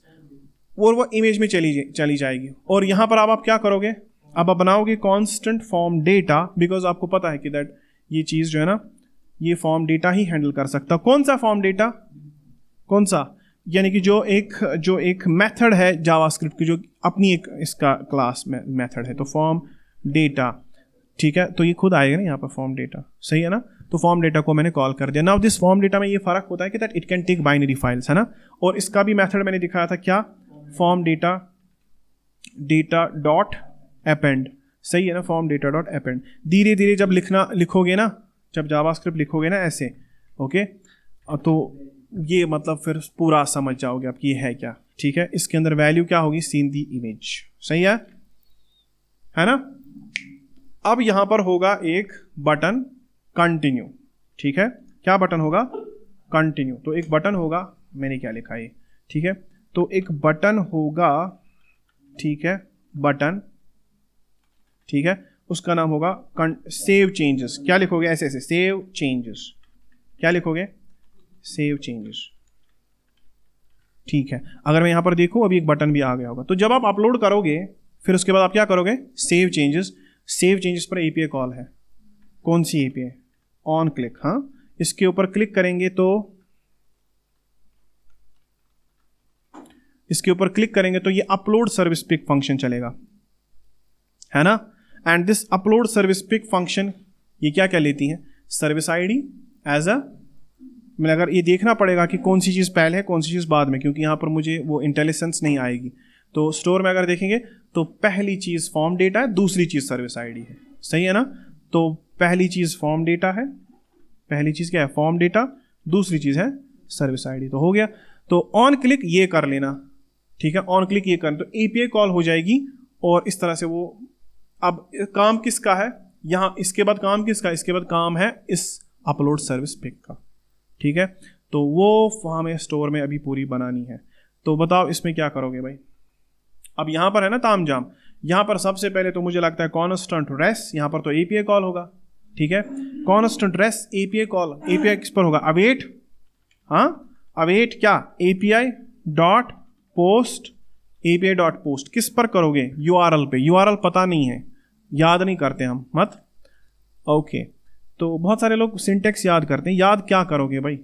और वो इमेज में चली जाएगी। और यहां पर आप क्या करोगे, अब आप बनाओगे कांस्टेंट फॉर्म डेटा, बिकॉज आपको पता है कि दैट ये चीज जो है ना, ये फॉर्म डेटा ही हैंडल कर सकता। कौन सा फॉर्म डेटा, कौन सा, यानी कि जो एक मेथड है जावास्क्रिप्ट की, जो अपनी एक इसका क्लास में मेथड है, तो फॉर्म डेटा, ठीक है। तो ये खुद आएगा ना यहाँ पर फॉर्म डेटा, सही है ना। तो फॉर्म डेटा को मैंने कॉल कर दिया। नाउ दिस फॉर्म डेटा में ये फर्क होता है कि that it can take binary files, है ना। और इसका भी मेथड मैंने दिखाया था, क्या, फॉर्म डेटा डॉट अपेंड, सही है ना, फॉर्म डेटा डॉट अपेंड। धीरे धीरे जब लिखोगे ना, जब जावास्क्रिप्ट लिखोगे ना ऐसे, ओके, तो ये मतलब फिर पूरा समझ जाओगे आप कि ये है क्या, ठीक है। इसके अंदर वैल्यू क्या होगी, सीन दी इमेज, सही है ना। अब यहां पर होगा एक बटन कंटिन्यू, ठीक है। क्या बटन होगा, कंटिन्यू। तो एक बटन होगा, मैंने क्या लिखा है, ठीक है। तो एक बटन होगा, ठीक है, बटन, ठीक है, उसका नाम होगा सेव चेंजेस। क्या लिखोगे, ऐसे ऐसे, सेव चेंजेस, क्या लिखोगे, सेव चेंजेस, ठीक है। अगर मैं यहां पर देखूं, अभी एक बटन भी आ गया होगा। तो जब आप अपलोड करोगे, फिर उसके बाद आप क्या करोगे, सेव चेंजेस। सेव चेंजेस पर एपीआई कॉल है, कौन सी एपीआई, ऑन क्लिक, हाँ, इसके ऊपर क्लिक करेंगे तो, इसके ऊपर क्लिक करेंगे तो ये अपलोड सर्विस पिक फंक्शन चलेगा, है ना। And this upload service pic function, ये क्या क्या लेती है, सर्विस आईडी एज अ, मैं अगर ये देखना पड़ेगा कि कौन सी चीज़ पहले है कौन सी चीज़ बाद में, क्योंकि यहाँ पर मुझे वो इंटेलिजेंस नहीं आएगी। तो स्टोर में अगर देखेंगे तो पहली चीज़ फॉर्म डेटा है, दूसरी चीज़ सर्विस आईडी है, सही है ना। तो पहली चीज़ फॉर्म डेटा है, पहली चीज़ क्या है, फॉर्म डेटा, दूसरी चीज़ है सर्विस आईडी। तो हो गया। तो ऑन क्लिक ये कर लेना, ठीक है, ऑन क्लिक ये करना, तो एपीआई कॉल हो जाएगी। और इस तरह से वो, अब काम किसका है यहाँ, इसके बाद काम किसका, इसके बाद काम है इस अपलोड सर्विस पिक का, ठीक है। तो वो हमें स्टोर में अभी पूरी बनानी है। तो बताओ इसमें क्या करोगे भाई। अब यहाँ पर है ना तामझाम, यहाँ पर सबसे पहले तो मुझे लगता है कॉन्स्टेंट रेस्ट, यहाँ पर तो एपीआई कॉल होगा, ठीक है। Constant rest API call, API किस पर होगा, अवेट, हाँ, अवेट क्या, API dot post, API dot post किस पर करोगे, यूआरएल पे। यूआरएल पता नहीं है, याद नहीं करते हम, मत, ओके। तो बहुत सारे लोग सिंटेक्स याद करते हैं, याद क्या करोगे भाई,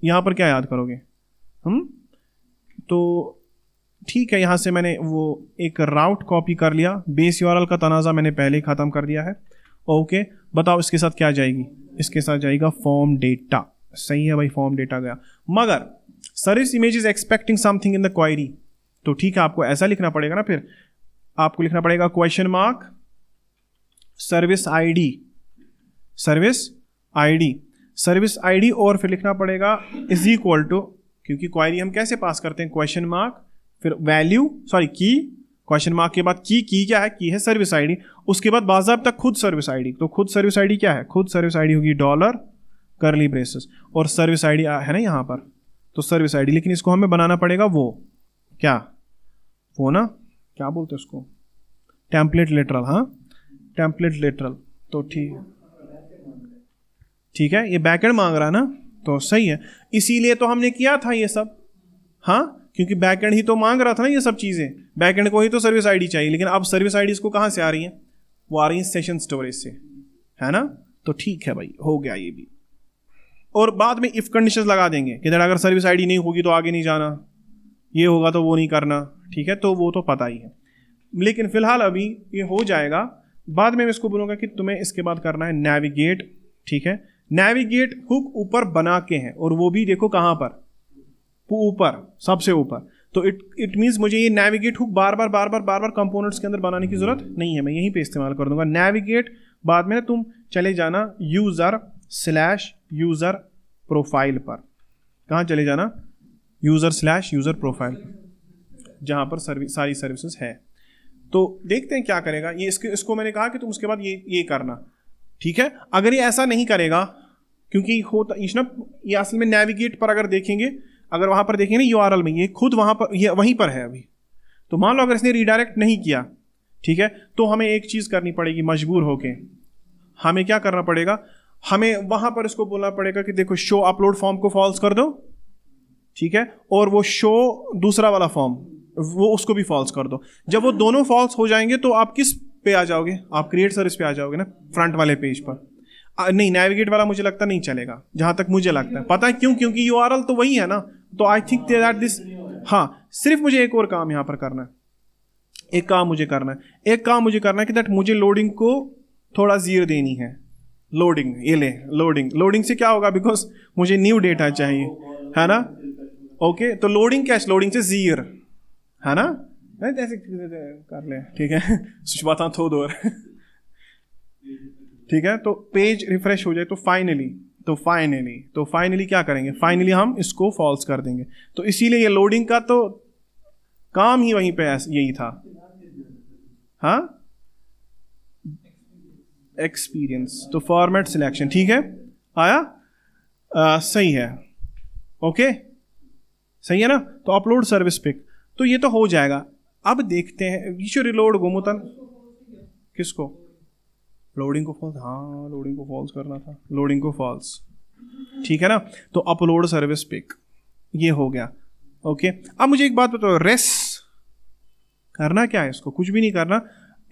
यहाँ पर क्या याद करोगे, तो ठीक है, यहाँ से मैंने वो एक राउट कॉपी कर लिया, बेस यूआरएल का तनाज़ा मैंने पहले ही ख़त्म कर दिया है, ओके। बताओ इसके साथ क्या जाएगी, इसके साथ जाएगा फॉर्म डेटा, सही है भाई, फॉर्म डेटा गया। मगर service image is expecting something in the query, तो ठीक है, आपको ऐसा लिखना पड़ेगा ना, फिर आपको लिखना पड़ेगा question mark service ID, service ID, service ID, और फिर लिखना पड़ेगा इज इक्वल टू, क्योंकि क्वेरी हम कैसे पास करते हैं, क्वेश्चन मार्क, फिर वैल्यू, सॉरी की, क्वेश्चन मार्क के बाद की क्या है, की है सर्विस आईडी, उसके बाद बाज़ाब्ता खुद सर्विस आईडी। तो खुद सर्विस आईडी क्या है, खुद सर्विस आईडी होगी डॉलर करली ब्रेसेस, और सर्विस आईडी है ना यहाँ पर, तो सर्विस आईडी, लेकिन इसको हमें बनाना पड़ेगा वो क्या, वो ना क्या बोलते हैं उसको, टेम्पलेट लिटरल, हाँ, टेम्पलेट लिटरल। तो ठीक है, ये बैकएंड मांग रहा है ना, तो सही है, इसीलिए तो हमने किया था ये सब, हाँ, क्योंकि बैकएंड ही तो मांग रहा था ना ये सब चीज़ें, बैकएंड को ही तो सर्विस आईडी चाहिए। लेकिन अब सर्विस आईडी इसको कहाँ से आ रही हैं, वो आ रही है सेशन स्टोरेज से, है ना। तो ठीक है भाई, हो गया ये भी। और बाद में इफ कंडीशंस लगा देंगे कि अगर सर्विस आईडी नहीं होगी तो आगे नहीं जाना, ये होगा तो वो नहीं करना, ठीक है, तो वो तो पता ही है। लेकिन फिलहाल अभी ये हो जाएगा, बाद में मैं इसको बोलूँगा कि तुम्हें इसके बाद करना है नेविगेट, ठीक है। नेविगेट हुक ऊपर बना के हैं, और वो भी देखो कहाँ पर, ऊपर, सबसे ऊपर। तो इट मीन्स मुझे ये नेविगेट हुक बार बार कंपोनेंट्स के अंदर बनाने की जरूरत नहीं है, मैं यहीं पे इस्तेमाल कर दूंगा नेविगेट। बाद में ना तुम चले जाना यूज़र/यूज़र प्रोफाइल पर। कहाँ चले जाना? यूज़र/यूज़र प्रोफाइल, जहाँ पर सारी सर्विसेज है। तो देखते हैं क्या करेगा ये। इसको मैंने कहा कि तुम उसके बाद ये करना, ठीक है। अगर ये ऐसा नहीं करेगा, क्योंकि होता ये असल में नेविगेट पर अगर देखेंगे, अगर वहाँ पर देखेंगे ना URL में, ये खुद वहाँ पर ये वहीं पर है अभी। तो मान लो अगर इसने रीडायरेक्ट नहीं किया, ठीक है, तो हमें एक चीज़ करनी पड़ेगी, मजबूर होके हमें क्या करना पड़ेगा, हमें वहाँ पर इसको बोलना पड़ेगा कि देखो शो अपलोड फॉर्म को फॉल्स कर दो, ठीक है, और वो शो दूसरा वाला फॉर्म वो उसको भी फॉल्स कर दो। जब वो दोनों फॉल्स हो जाएंगे तो आप किस पे आ जाओगे? आप क्रिएट सर्विस पे आ जाओगे ना, फ्रंट वाले पेज पर। नहीं, नेविगेट वाला मुझे लगता नहीं चलेगा, जहां तक मुझे लगता है। पता है क्यों? क्योंकि URL तो वही है ना। तो आई थिंक दैट दिस, हाँ, सिर्फ मुझे एक और काम यहां पर करना है। एक काम मुझे करना है कि दैट मुझे लोडिंग को थोड़ा जीर देनी है। लोडिंग, ये ले लोडिंग से क्या होगा? बिकॉज मुझे न्यू डेटा चाहिए, है ना। ओके, तो लोडिंग से जीर, है ना, ऐसे कर ले, ठीक है। सुचवाता थो दो, ठीक है। तो पेज रिफ्रेश हो जाए तो फाइनली क्या करेंगे? फाइनली हम इसको फॉल्स कर देंगे। तो इसीलिए ये लोडिंग का तो काम ही वहीं पे यही था। हाँ, एक्सपीरियंस, तो फॉर्मेट सिलेक्शन, ठीक है, आया? सही है, ओके, सही है ना। तो अपलोड सर्विस पिक, तो ये तो हो जाएगा। अब देखते हैं विशु रिलोड गोमुतन किसको? लोडिंग को फॉल्स, हाँ, लोडिंग को फॉल्स करना था, लोडिंग को फॉल्स, ठीक है ना। तो अपलोड सर्विस पिक ये हो गया, ओके। अब मुझे एक बात बताओ, रेस करना क्या है? इसको कुछ भी नहीं करना,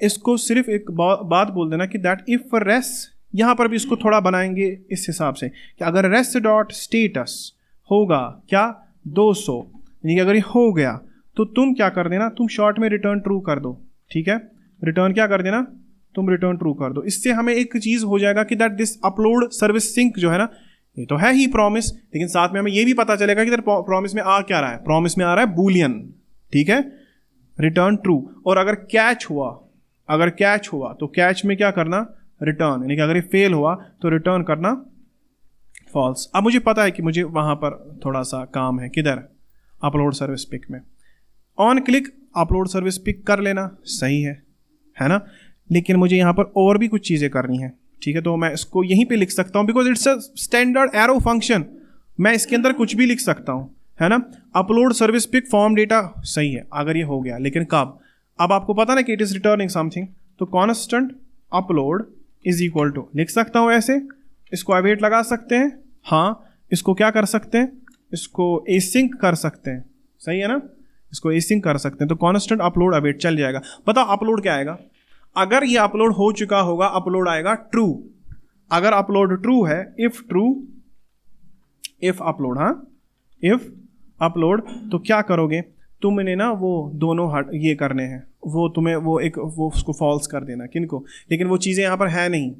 इसको सिर्फ एक बात बोल देना कि दैट इफ रेस, यहां पर भी इसको थोड़ा बनाएंगे इस हिसाब से कि अगर रेस डॉट स्टेटस होगा क्या 200, यानी कि अगर ये हो गया तो तुम क्या कर देना, तुम शॉर्ट में रिटर्न ट्रू कर दो, ठीक है। रिटर्न क्या कर देना? तुम रिटर्न ट्रू कर दो। इससे हमें एक चीज हो जाएगा कि that this upload service sync जो है ना, ये तो है ही प्रॉमिस, लेकिन साथ में हमें ये भी पता चलेगा कि प्रॉमिस में आ क्या रहा है। प्रॉमिस में आ रहा है बूलियन, ठीक है, रिटर्न ट्रू। और अगर कैच हुआ तो कैच में क्या करना? रिटर्न, यानी कि अगर ये फेल हुआ तो रिटर्न करना फॉल्स। अब मुझे पता है कि मुझे वहां पर थोड़ा सा काम है, किधर? अपलोड सर्विस पिक में। On click upload service pic कर लेना, सही है ना। लेकिन मुझे यहाँ पर और भी कुछ चीज़ें करनी है, ठीक है। तो मैं इसको यहीं पे लिख सकता हूँ, because it's a standard arrow function, मैं इसके अंदर कुछ भी लिख सकता हूँ, है ना। Upload service pic form data, सही है अगर ये हो गया, लेकिन कब? अब आपको पता ना कि इट इज रिटर्निंग समथिंग, तो constant upload is equal to लिख सकता हूँ ऐसे, इसको अवेट लगा सकते हैं, हाँ, इसको क्या कर सकते हैं, इसको एसिंक कर सकते हैं, सही है ना, इसको एसिंक कर सकते हैं। तो कॉन्स्टेंट अपलोड अवेट चल जाएगा। पता अपलोड क्या आएगा? अगर ये अपलोड हो चुका होगा, अपलोड आएगा ट्रू। अगर अपलोड ट्रू है, इफ अपलोड, हाँ, इफ अपलोड, तो क्या करोगे तुमने ना, वो दोनों ये करने हैं, वो तुम्हें वो उसको फॉल्स कर देना, किनको? लेकिन वो चीज़ें यहाँ पर है नहीं,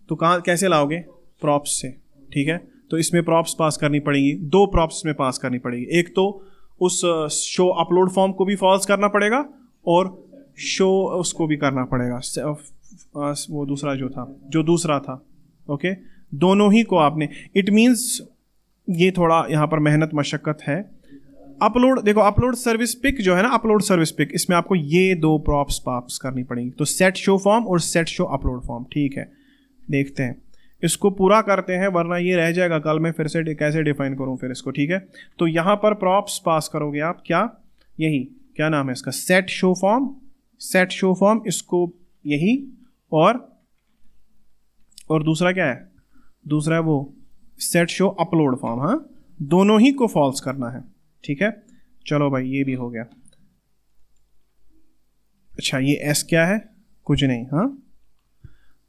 तो कहाँ कैसे लाओगे? प्रॉप्स से, ठीक है। तो इसमें प्रॉप्स पास करनी पड़ेगी, 2 प्रॉप्स में पास करनी पड़ेगी। एक तो उस शो अपलोड फॉर्म को भी फॉल्स करना पड़ेगा और शो उसको भी करना पड़ेगा, वो दूसरा था, ओके। दोनों ही को आपने, इट मीन्स ये थोड़ा यहाँ पर मेहनत मशक्कत है। अपलोड, देखो अपलोड सर्विस पिक जो है ना, अपलोड सर्विस पिक, इसमें आपको ये 2 प्रॉप्स पास करनी पड़ेंगी। तो सेट शो फॉर्म और सेट शो अपलोड फॉर्म, ठीक है। देखते हैं, इसको पूरा करते हैं, वरना ये रह जाएगा कल मैं फिर से कैसे डिफाइन करूं फिर इसको, ठीक है। तो यहां पर प्रॉप्स पास करोगे आप, क्या, यही क्या नाम है इसका, सेट शो फॉर्म, इसको यही, और दूसरा क्या है? दूसरा है वो सेट शो अपलोड फॉर्म, हाँ, दोनों ही को फॉल्स करना है, ठीक है। चलो भाई, ये भी हो गया। अच्छा, ये एस क्या है? कुछ नहीं, हाँ,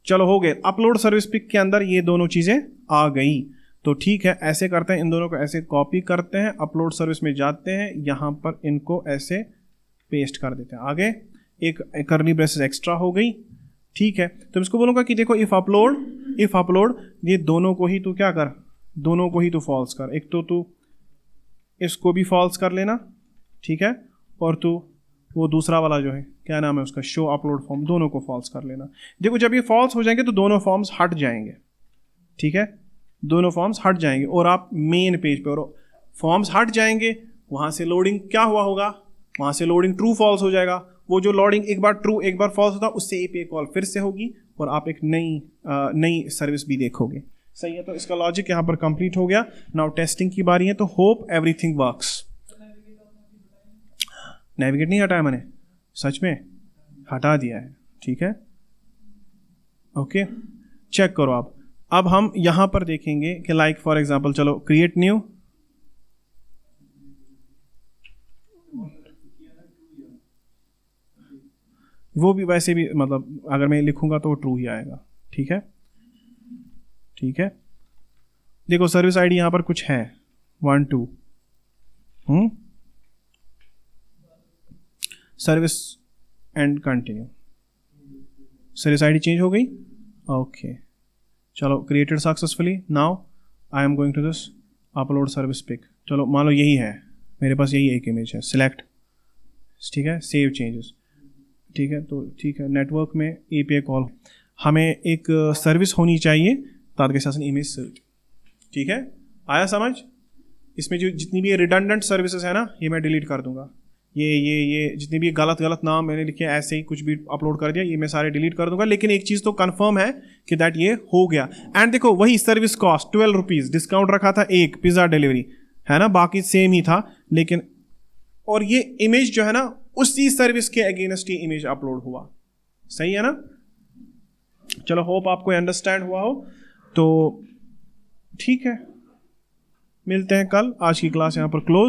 चलो हो गए। अपलोड सर्विस पिक के अंदर ये दोनों चीजें आ गई, तो ठीक है, ऐसे करते हैं, इन दोनों को ऐसे कॉपी करते हैं, अपलोड सर्विस में जाते हैं, यहां पर इनको ऐसे पेस्ट कर देते हैं। आगे एक करली ब्रेसेस एक्स्ट्रा हो गई, ठीक है। तो इसको बोलूंगा कि देखो इफ अपलोड, ये दोनों को ही तू क्या कर, दोनों को ही तू फॉल्स कर। एक तो तू इसको भी फॉल्स कर लेना, ठीक है, और तू वो दूसरा वाला जो है क्या नाम है उसका, शो अपलोड फॉर्म, दोनों को फॉल्स कर लेना। देखो जब ये फॉल्स हो जाएंगे तो दोनों फॉर्म्स हट जाएंगे, ठीक है, दोनों फॉर्म्स हट जाएंगे और आप मेन पेज पे, और फॉर्म्स हट जाएंगे, वहाँ से लोडिंग क्या हुआ होगा, वहाँ से लोडिंग ट्रू फॉल्स हो जाएगा। वो जो लोडिंग एक बार ट्रू एक बार फॉल्स होता, उससे एपीआई कॉल फिर से होगी और आप एक नई सर्विस भी देखोगे। सही है, तो इसका लॉजिक यहाँ पर कंप्लीट हो गया। नाउ टेस्टिंग की बारी है, तो होप एवरीथिंग वर्क्स। नेविगेट नहीं हटाया मैंने, सच में हटा दिया है, ठीक है, ओके, चेक करो आप। अब हम यहां पर देखेंगे कि लाइक फॉर एग्जांपल, चलो क्रिएट न्यू, वो भी वैसे भी मतलब अगर मैं लिखूंगा तो वो ट्रू ही आएगा, ठीक है, ठीक है। देखो सर्विस आईडी यहां पर कुछ है 1 2 service and continue, service ID change हो गई, ओके, चलो created successfully. Now I am going to this upload service pic, चलो मान लो यही है मेरे पास, यही एक इमेज है, सिलेक्ट, ठीक है, सेव चेंजेस, ठीक है, तो ठीक है, नेटवर्क में एपीआई कॉल, हमें एक सर्विस होनी चाहिए तात्कालिक शासन इमेज सर्च, ठीक है, आया समझ। इसमें जो जितनी भी रिडंडेंट सर्विसेज है ना, ये मैं डिलीट कर दूंगा, ये जितनी भी गलत नाम मैंने लिखे ऐसे ही कुछ भी अपलोड कर दिया, ये मैं सारे डिलीट कर दूंगा। लेकिन एक चीज़ तो कंफर्म है कि दैट ये हो गया। एंड देखो वही सर्विस कॉस्ट 12 रुपीज़, डिस्काउंट रखा था एक पिज़्ज़ा डिलीवरी, है ना, बाकी सेम ही था, लेकिन और ये इमेज जो है ना उसी सर्विस के अगेंस्ट ही इमेज अपलोड हुआ, सही है ना। चलो होप आपको अंडरस्टैंड हुआ हो, तो ठीक है, मिलते हैं कल। आज की क्लास यहाँ पर क्लोज।